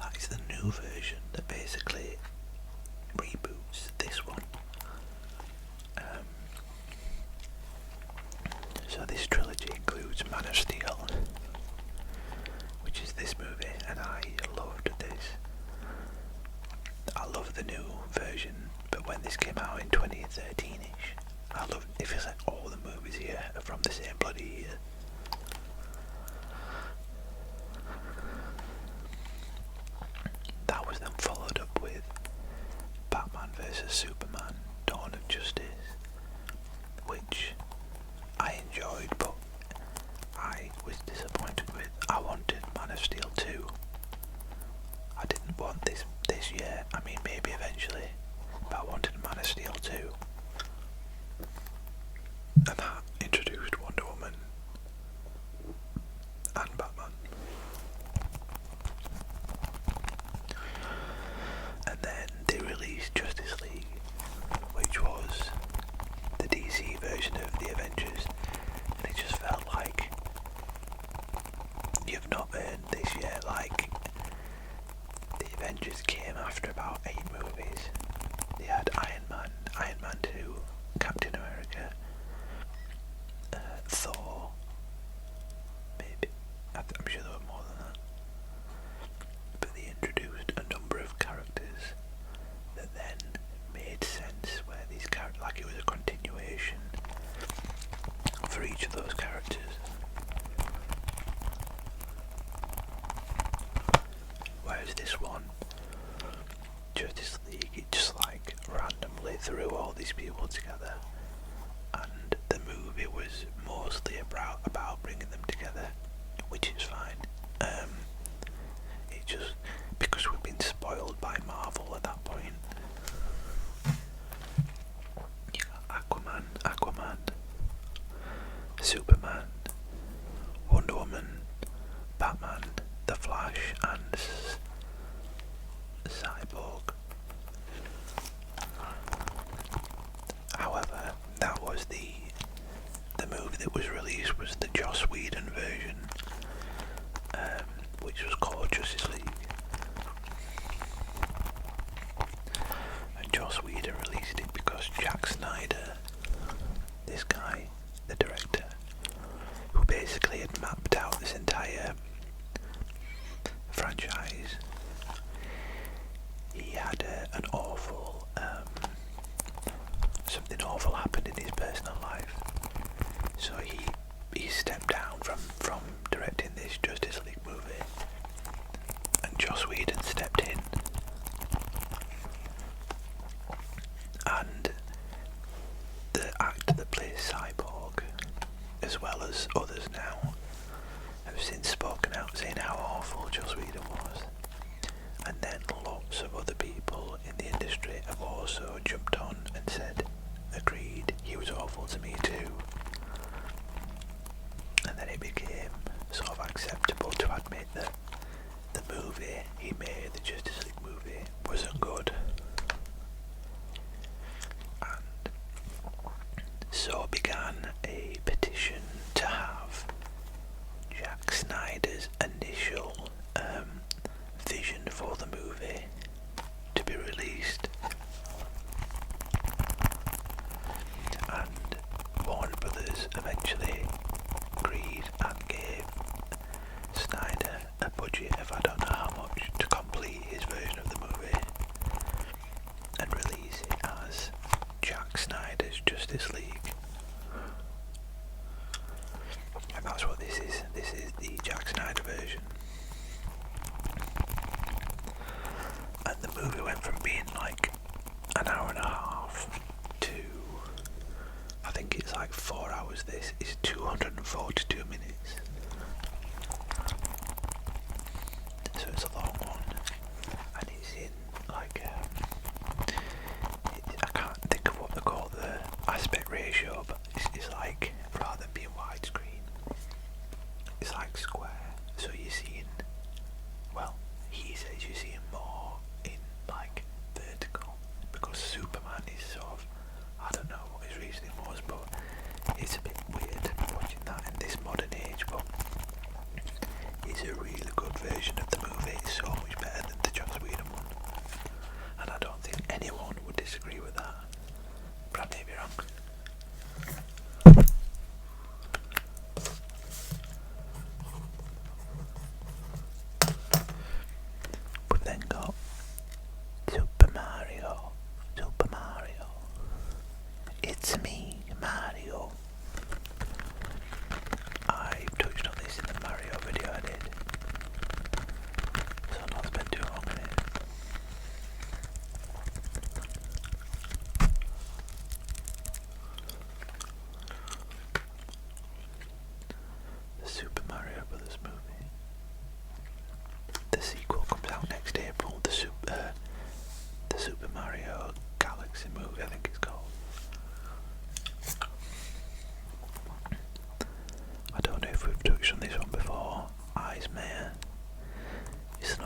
that is the new version that basically reboots this one. So this trilogy includes Man of Steel, which is this movie, and I loved this. I love the new version, but when this came out in 2013ish, I love it. It feels like all the movies here are from the same bloody year. That was then followed up with Batman vs Superman: Dawn of Justice, which I enjoyed, but I was disappointed with. I wanted Man of Steel 2. I didn't want this yet. I mean, maybe eventually, but I wanted Man of Steel 2. And that introduced Wonder Woman and Batman. And then they released Justice League, earned this year. Like, the Avengers came after about 8 movies. They had Iron Man 2, Captain America, Thor, maybe. I'm sure there were more than that. But they introduced a number of characters that then made sense, where these characters, like it was a continuation for each of those characters. Whereas this one, Justice League, it just like randomly threw all these people together, and the movie was mostly about bringing them together, which is fine. It just, because we've been spoiled by Marvel at that point. You got Aquaman, Superman, Wonder Woman, Batman, The Flash, and Cyborg. However, that was the movie that was released was the Joss Whedon version, which was called Justice League. And Joss Whedon released it because Jack Snyder, this guy, the director, who basically had mapped out this entire franchise, he had an awful, something awful happened in his personal life, so he stepped down from directing this Justice League movie, and Joss Whedon stepped in, and the actor that plays Cyborg, as well as others now, have since spoken out saying how awful Joss Whedon was. And then lots of other people in the industry have also jumped on and said, agreed, he was awful to me too. And then it became sort of acceptable to admit that the movie he made, the Justice League movie, wasn't good. And so began a petition to have Jack Snyder's initial vision for the movie to be released, and Warner Brothers eventually agreed and gave Snyder a budget of I don't know how much to complete his version of the movie and release it as Jack Snyder's Justice League. And that's what this is. This is the Jack Snyder version. And the movie went from being like an hour and a half to, I think it's like 4 hours. This is 242 minutes. So it's a long one. And it's in like, I can't think of what they call the aspect ratio, but it's like, rather than being widescreen, it's like square. So you're seeing, well, he says you're seeing more in like vertical, because Superman is sort of, I don't know what his reasoning was, but it's a bit weird watching that in this modern age, but it's a really good version of the movie. It's so much better than the Joss Whedon one, and I don't think anyone would disagree with that, but I may be wrong. We've then got Super Mario. It's me, Mario. I've touched on this in the Mario video I did, so I'll not spend too long on it. The Super Mario Brothers movie. The sequel comes out next April. The Super Mario Galaxy movie, I think it's called. I don't know if we've touched on this one before. Eismeyer. It's an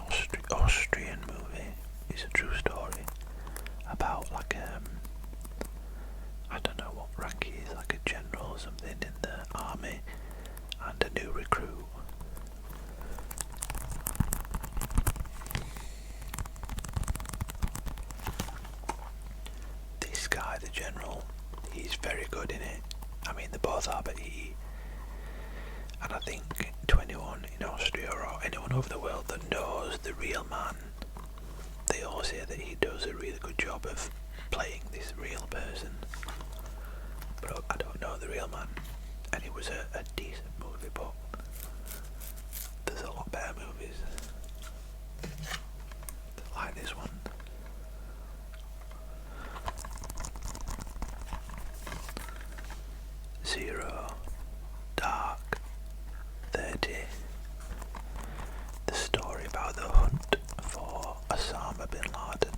Austrian movie. It's a true story about like I don't know what rank he is, like a general or something in the army, and a new recruit everyone over the world that knows the real man, they all say that he does a really good job of playing this real person. But I don't know the real man, and it was a decent movie, but there's a lot better movies like this one. Zero Dark 30. The story about the hunt for Osama bin Laden.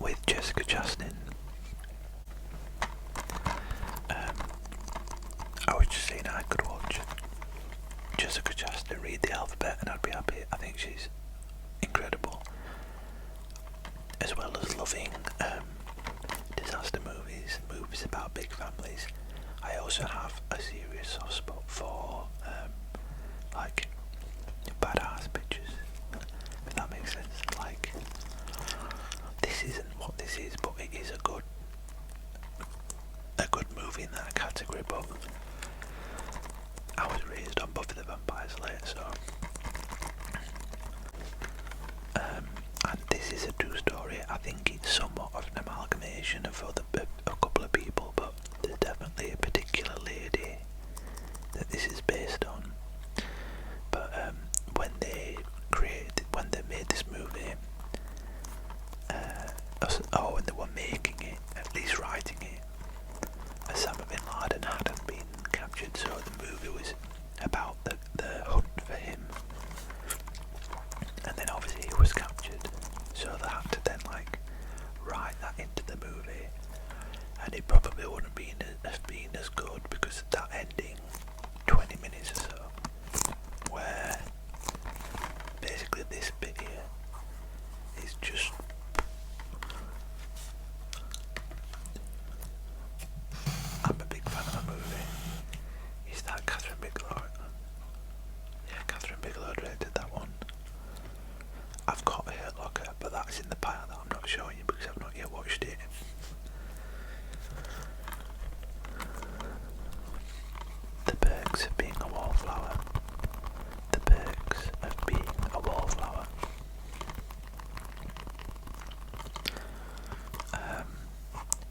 With Jessica Chastain. I was just saying I could watch Jessica Chastain read the alphabet and I'd be happy. I think she's incredible, as well as loving disaster movies, movies about big families. I also have a serious soft spot for like badass pictures, if that makes sense. Like, this isn't what this is, but it is a good movie in that category. But I was raised on Buffy the Vampire Slayer, so and this is a true story. I think it's somewhat of an amalgamation of a couple of people, but there's definitely a particular lady that this is based on. But when they made this movie, when they were making it, at least writing it, Osama bin Laden hadn't been captured, so the movie was about the hunt for him. And then obviously he was captured, so they had to then like write that into the movie, and it probably wouldn't have been as good because of that ending 20 minutes or so, where basically this bit here is just I'm a big fan of that movie. Is that Catherine Bigelow? Yeah, Catherine Bigelow directed that one. I've got a Hurt Locker, but that's in the pile that I'm not showing you because I've not yet watched it. The Perks of Being a Wallflower. The Perks of Being a Wallflower.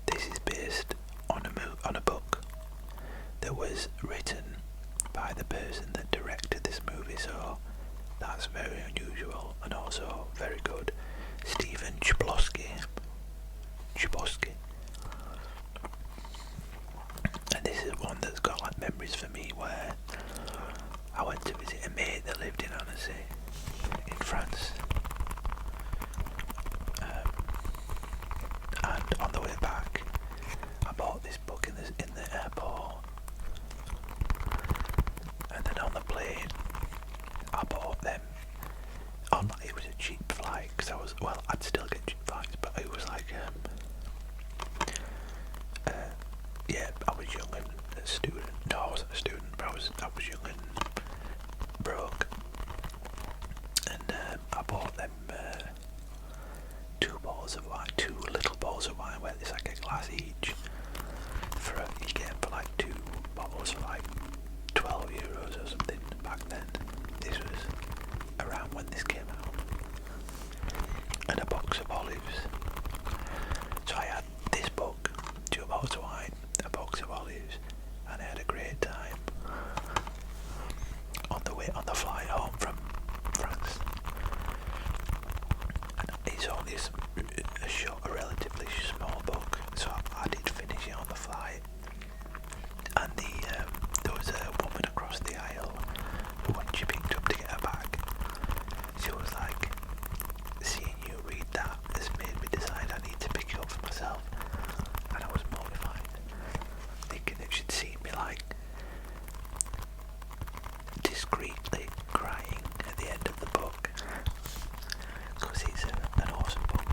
This is based on a book that was written by the person that directed this movie, so that's very unusual and also very good. Stephen Chbosky. And this is one that's got like memories for me, where I went to visit a mate that lived in Annecy in France, and on the way back I bought this book in the airport, and then on the plane I bought them on, it was a cheap flight because I'd still get cheap flights, but it was like yeah, I was young and a student. No, I wasn't a student, but I was young and broke, and I bought them two little balls of wine, where it's like a glass each. You get them for like 2 bottles for like 12 euros or something back then. This was around when this came out. And a box of olives. So I had this book, 2 bottles of wine, a box of olives, and I had a great time on the flight home from France. And it's only a relatively small book, so I did finish it on the flight. And there was a woman across the aisle who, when she picked up to get her bag, she was like, "Seeing you read that has made me decide I need to pick it up for myself." And I was mortified, thinking that she'd seen me like discreetly crying at the end of the book, because it's an awesome book.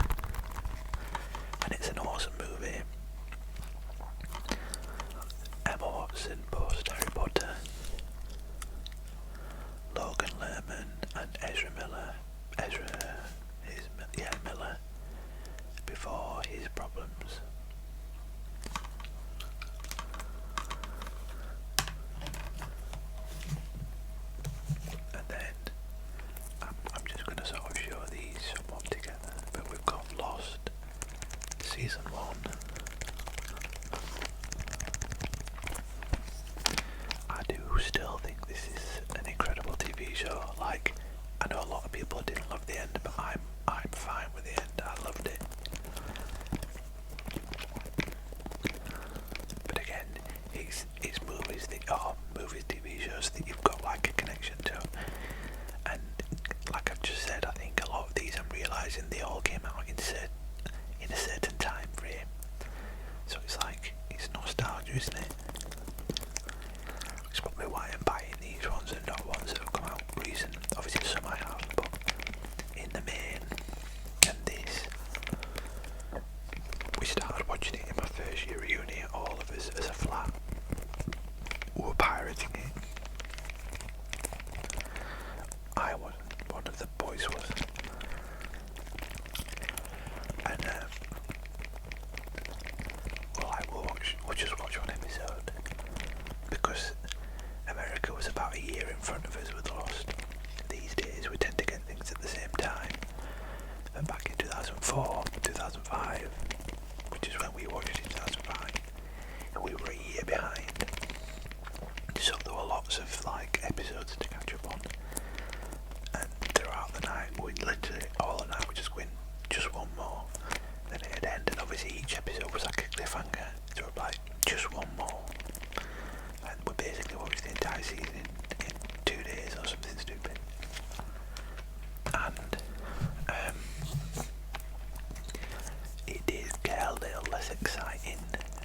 as exciting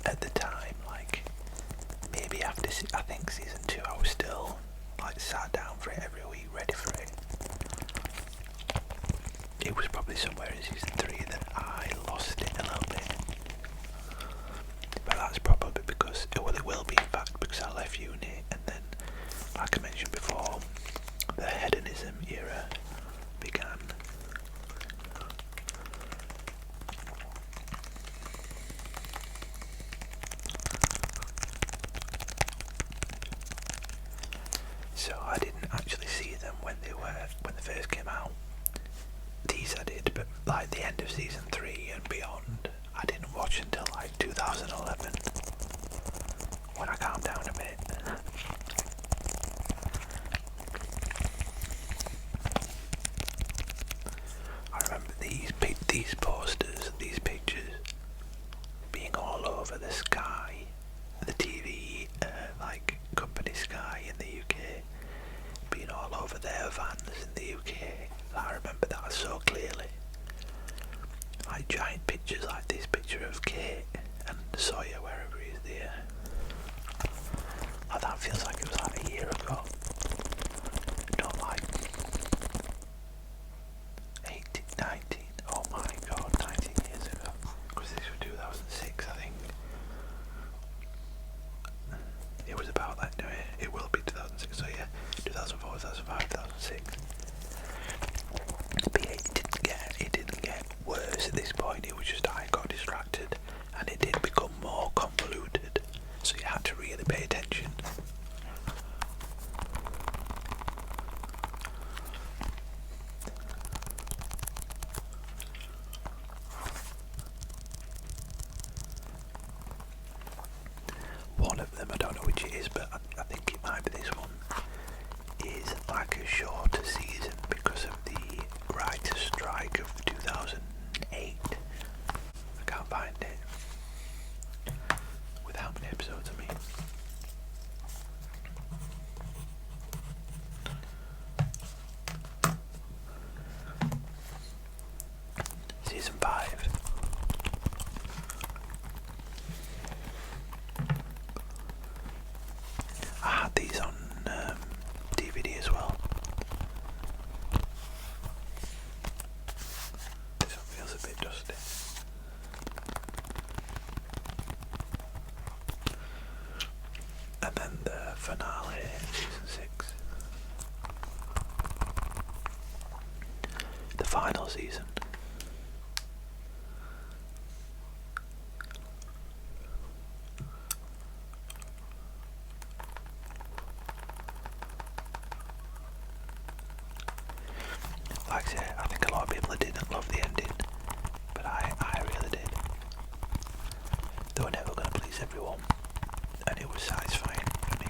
at the time. Like maybe after I think season 2, I was still like sat down for it every week, ready for it. It was probably somewhere in season 3 that I lost it a little bit. But that's probably because, well, it will be in fact, because I left uni, and then, like I mentioned before, the hedonism era began. So I didn't actually see them when they first came out. These I did, but like the end of season 3 and beyond, I didn't watch until like 2011, when I calmed down a bit. I remember these posters, these pictures, being all over the Sky, the TV, like company Sky in the UK, being all over their vans in the UK. I remember that so clearly. Like giant pictures like this picture of Kate and Sawyer wherever he is there. Like that feels like it was like a year ago. Not like 18, 19, oh my god, 19 years ago. Because this was 2006 I think. It was about that, no, it will be 2006, so yeah, 2004, 2005, 2006. But yeah, it didn't get worse at this point, it was just I got distracted and it did become more convoluted, so you had to really pay attention. One of them, I don't know which it is, but I think it might be this one, is like a shorter season because of the writer's strike of 2008. I can't find it. With how many episodes, I mean. Season 5. I had these on DVD as well. This one feels a bit dusty. And then the finale, season 6. The final season. Like I say, I think a lot of people didn't love the ending, but I really did. They were never going to please everyone, and it was satisfying for me.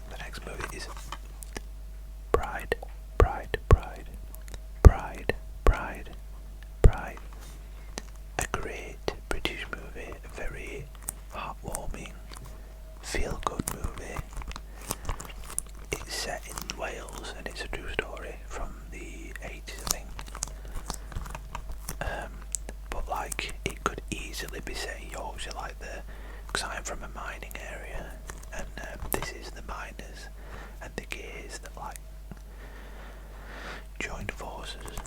The next movie is Pride, Pride, Pride, Pride, Pride, Pride. A great British movie, a very heartwarming, feel-good movie. It's set in Wales and it's a true story from the 80s, I think. But like, it could easily be set in Yorkshire, like because I'm from a mining area, and this is the miners and the gays that like joined forces,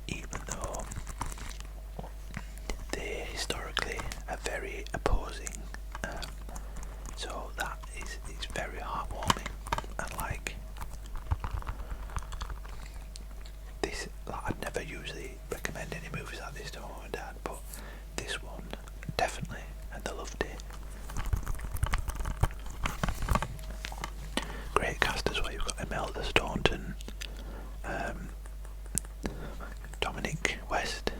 even though they historically are very opposing. So that it's very heartwarming, and like this, like, I'd never usually recommend any movies like this to mum and dad, but this one definitely, and they loved it. Great cast as well. You've got Imelda Staunton, Dominic West,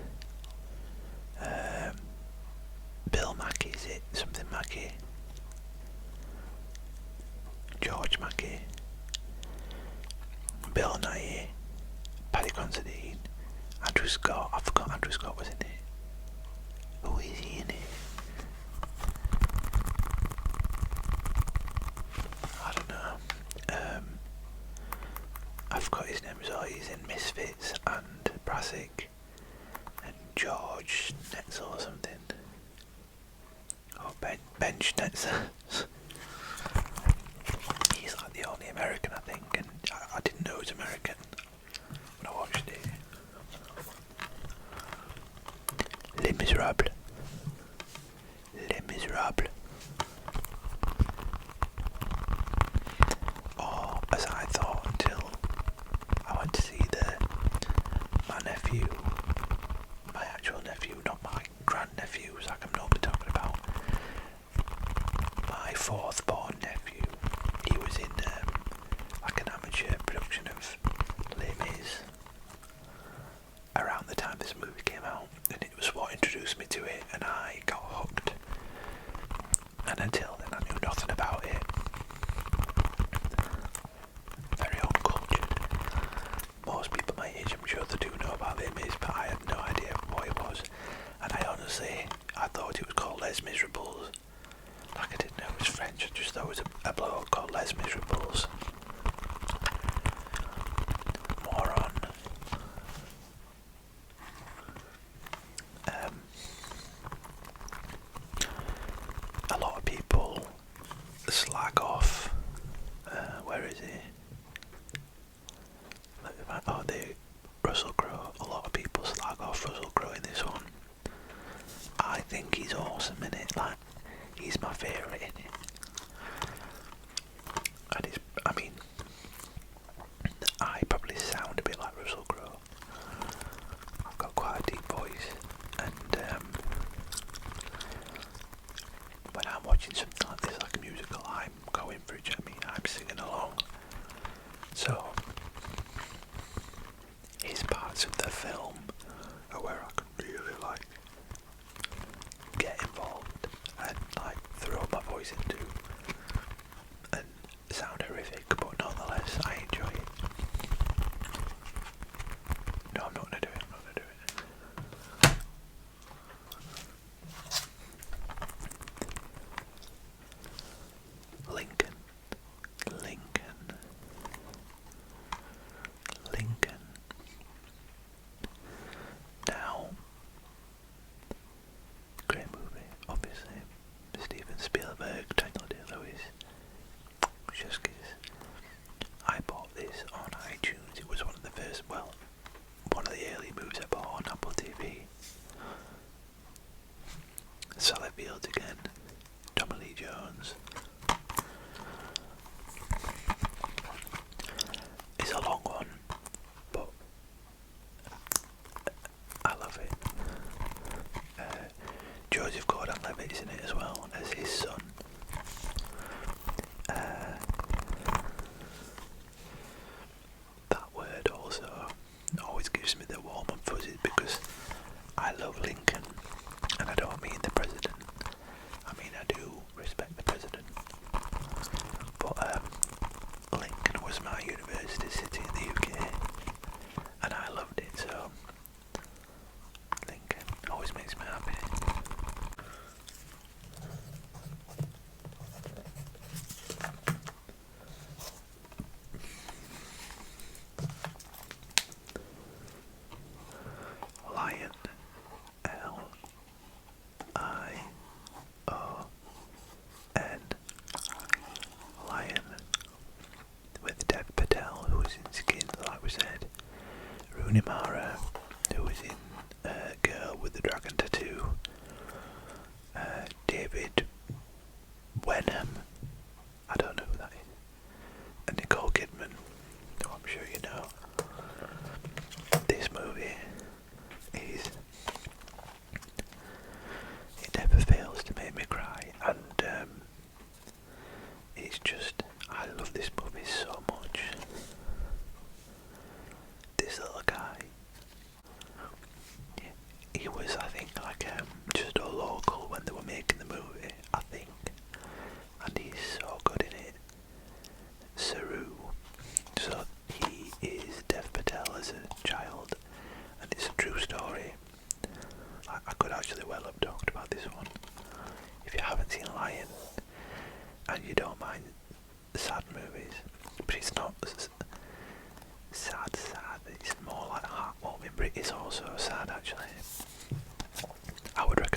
Bill Mackey, is it something Mackey? George Mackey, Bill Nye, Paddy Considine, Andrew Scott. I forgot Andrew Scott was in it. Who is he in it? I don't know. I forgot his name as well. He's in Misfits and Brassic. George Schnetzel or something. Or Ben Schnetzel. He's like the only American, I think, and I didn't know he was American when I watched it. Les Miserables. Les Miserables. Or, as I thought until I went to see my nephew, my actual nephew, not my grandnephews like I'm normally talking about. My fourth born nephew, he was in like an amateur production of Les Mis around the time this movie came out, and it was what introduced me to it, and I got hooked. And until then I knew nothing about it. Very uncultured. Most people my age, I'm sure they do know about Les Mis, but I had no idea what it was. And I honestly, I thought it was called Les Miserables. Like I didn't know it was French, I just thought it was a bloke called Les Miserables. Moron. A lot of people slag off. Where is he? Oh, Russell Crowe. A lot of people slag off Russell Crowe in this one. I think he's awesome in it. Like, he's my favourite in it. And I probably sound a bit like Russell Crowe. I've got quite a deep voice, and when I'm watching something like this, like a musical, I'm going for it. I'm singing along. So his parts of the film are where I can really like get involved and like throw my voice into and sound horrific, but nonetheless I enjoy it. No, I'm not gonna do it. Lincoln. Now, great movie, obviously. Steven Spielberg, Daniel Day-Lewis. Just because I bought this on iTunes. It was one of the early movies I bought on Apple TV. Sally Fields again. Tommy Lee Jones. It's a long one, but I love it. Joseph Gordon-Levitt is in it as well as his son. That word also always gives me the warm and fuzzies because I love Lincoln, and I don't mean the president. I mean I do respect the president, but Lincoln was my university city in the UK, and I loved it, so Lincoln always makes me happy. Lion. Lion. Lion. With Dev Patel, who was in Skin, like we said. Rooney Mara, who was in Girl with the Dragon Tattoo. David Wenham, I don't know who that is. And Nicole Kidman, who I'm sure you know. This movie is, it never fails to make me cry, and it's just, I love this movie so much. This little guy, he was, I think, like just a local when they were making the movie, I think, and he's so good in it. Saru. So he is Dev Patel as a child, and it's a true story. I could actually well have talked about this one. If you haven't seen Lion, and you don't mind sad movies, but it's not sad, it's more like heartwarming, but it is also sad actually.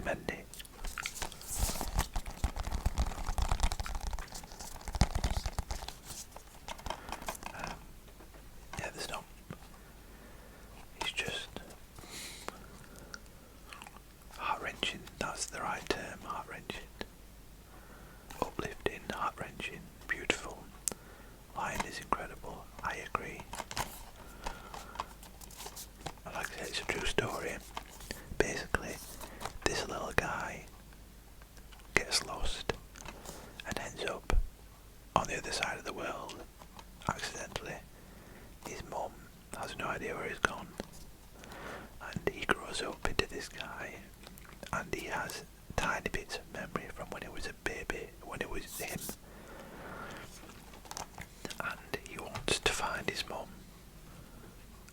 recommend it. Yeah, there's not. It's just heart-wrenching. That's the right term. Heart-wrenching, uplifting, heart-wrenching, beautiful. Lion is incredible. I agree. Like I said, it's a true story. Basically, this little guy gets lost and ends up on the other side of the world accidentally. His mum has no idea where he's gone, and he grows up into this guy, and he has tiny bits of memory from when he was a baby, when it was him, and he wants to find his mum,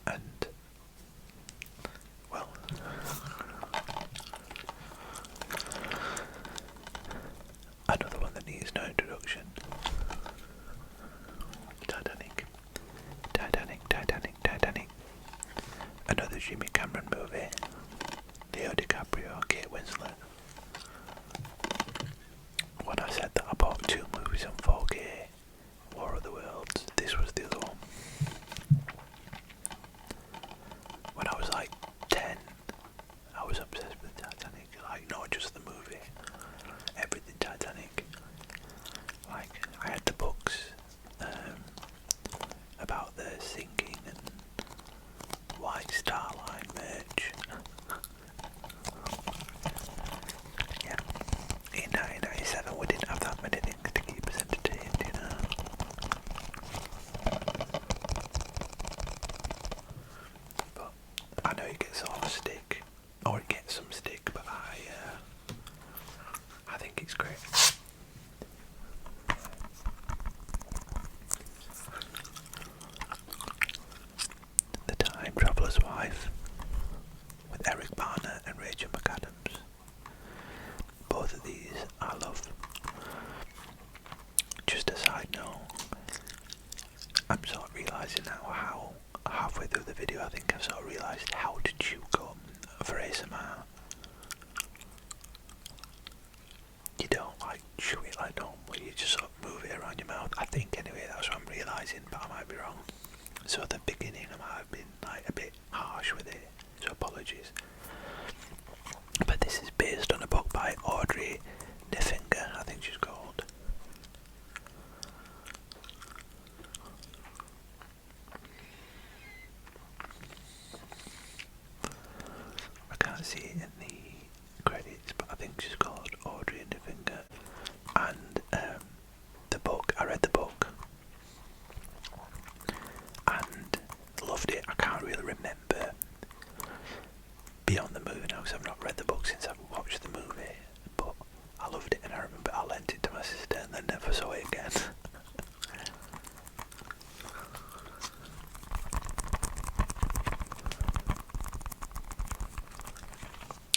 and well, another one that needs no introduction. Titanic. Another Jimmy Cameron movie. Leo DiCaprio, Kate Winslet. When I said that I bought 2 movies on 4K, War of the Worlds, this was the other one. When I was like 10, I was obsessed with Titanic. Like, not just the movie, everything Titanic. Like, I had the books about the sinking and White Star Line merch. Yeah. In 1997 we didn't have that many things to keep us entertained, you know. But I know it gets a lot of stick, or it gets some stick, but I think it's great. The Time Traveller's Wife with Eric Barner and Rachel McAdams. Both of these I love. Just a side note, I'm sort of realising now how halfway through the video I think I've sort of realised how to chew gum for ASMR. You don't like chew it like normal, you just sort of move it around your mouth. I think anyway, that's what I'm realising, but I might be wrong. So at the beginning I might have been like a bit harsh with it, so apologies. But this is based on a book by Audrey Nefinger, I think she's called. I can't see it in the credits, but I think she's called Audrey Nefinger. And the book, I read the book and loved it. I can't really remember beyond the movie now because I've not read the book since I've watched the movie, but I loved it and I remember I lent it to my sister and then never saw it again.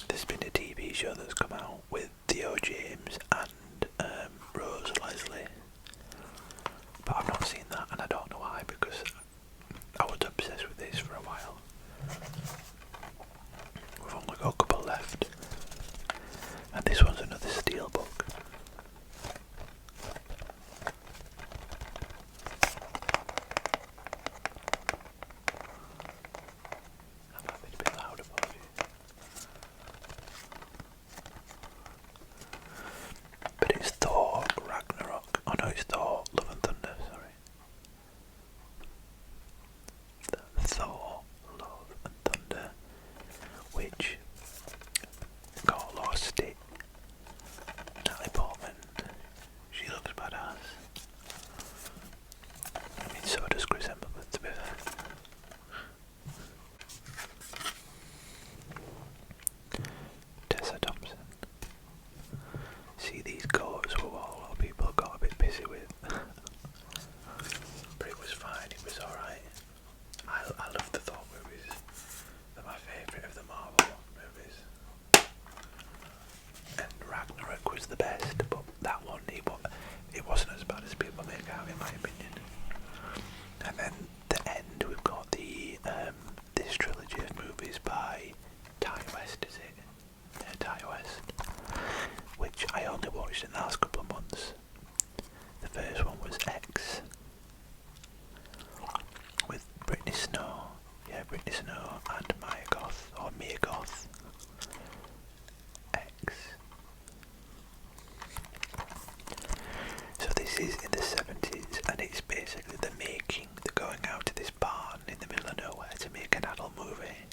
There's been a TV show that's come out with Theo James and Rose Leslie, but I've not seen that and I don't know why, because I was obsessed with this for a while. We've only got a couple left, and this one's another steel book. I might be a bit loud about it. Britney Snow and Mia Goth, or Mia Goth X. So this is in the 70s, and it's basically the making, the going out to this barn in the middle of nowhere to make an adult movie,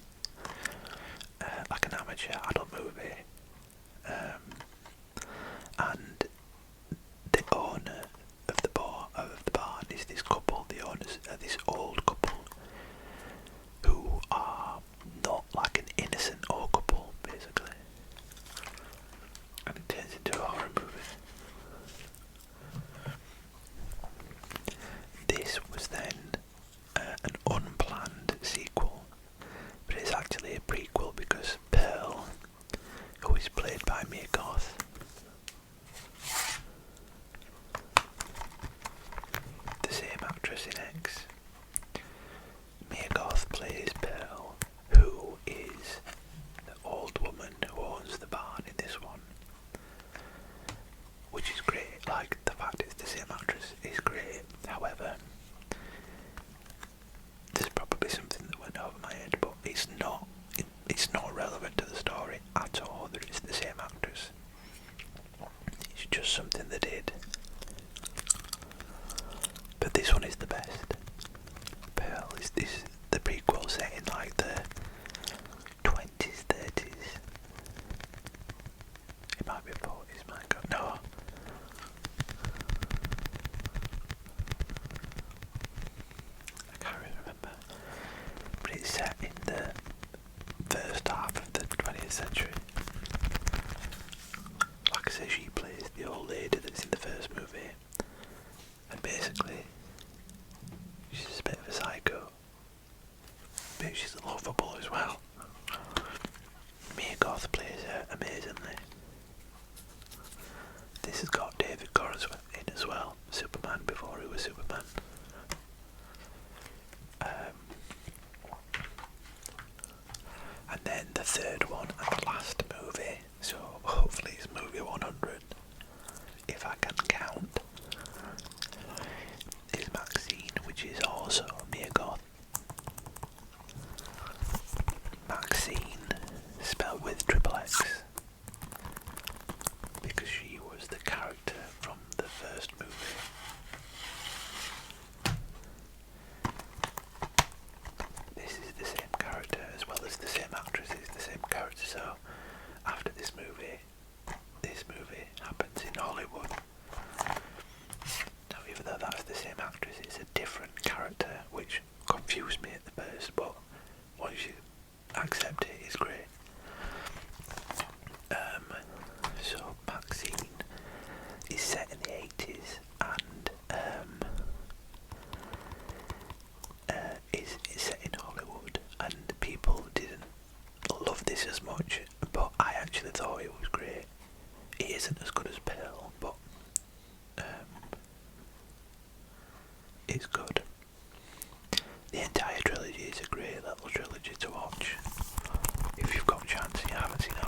like an amateur adult movie, and the owner of the barn is this couple. The owners are this old couple who are not like an innocent old couple, basically, and it turns into a horror movie. This was then an unplanned sequel, but it's actually a prequel because Pearl, who is played by Mia Goth, the same actress in X, Mia Goth plays Pearl, who is the old woman who owns the barn in this one, which is great. Like, the fact it's the same actress is great. However, there's probably something that went over my head, but it's not relevant to the story at all that it's the same actress. It's just something they did. But this one is the best. Pearl is the prequel set in like the 20s, 30s. It might be 40s, my god, no. I can't really remember. But it's set in the first half of the 20th century. Like I say, she plays the old lady that's in the first movie. And basically, she's a bit of a psycho. But she's lovable as well. Mia Goth plays her amazingly. This has got David Goran's in as well. Superman before he was Superman. And then the third one and last movie, so hopefully it's movie 100, if I can count, is Maxine, which is also Mia Goth. Maxine, spelled with triple X, because she was the character from the first movie. This is the same character as well as the same actress is the same character, so after this movie happens in Hollywood. Now, even though that's the same actress, it's a different character, which confused me at the first, but once you accept it, it's great. So Maxine is set in the 80s and is set in Hollywood, and people didn't love this as much, but I actually thought it was great. It isn't as good as Pearl, but it's good. The entire trilogy is a great little trilogy to watch. If you've got a chance and you haven't seen it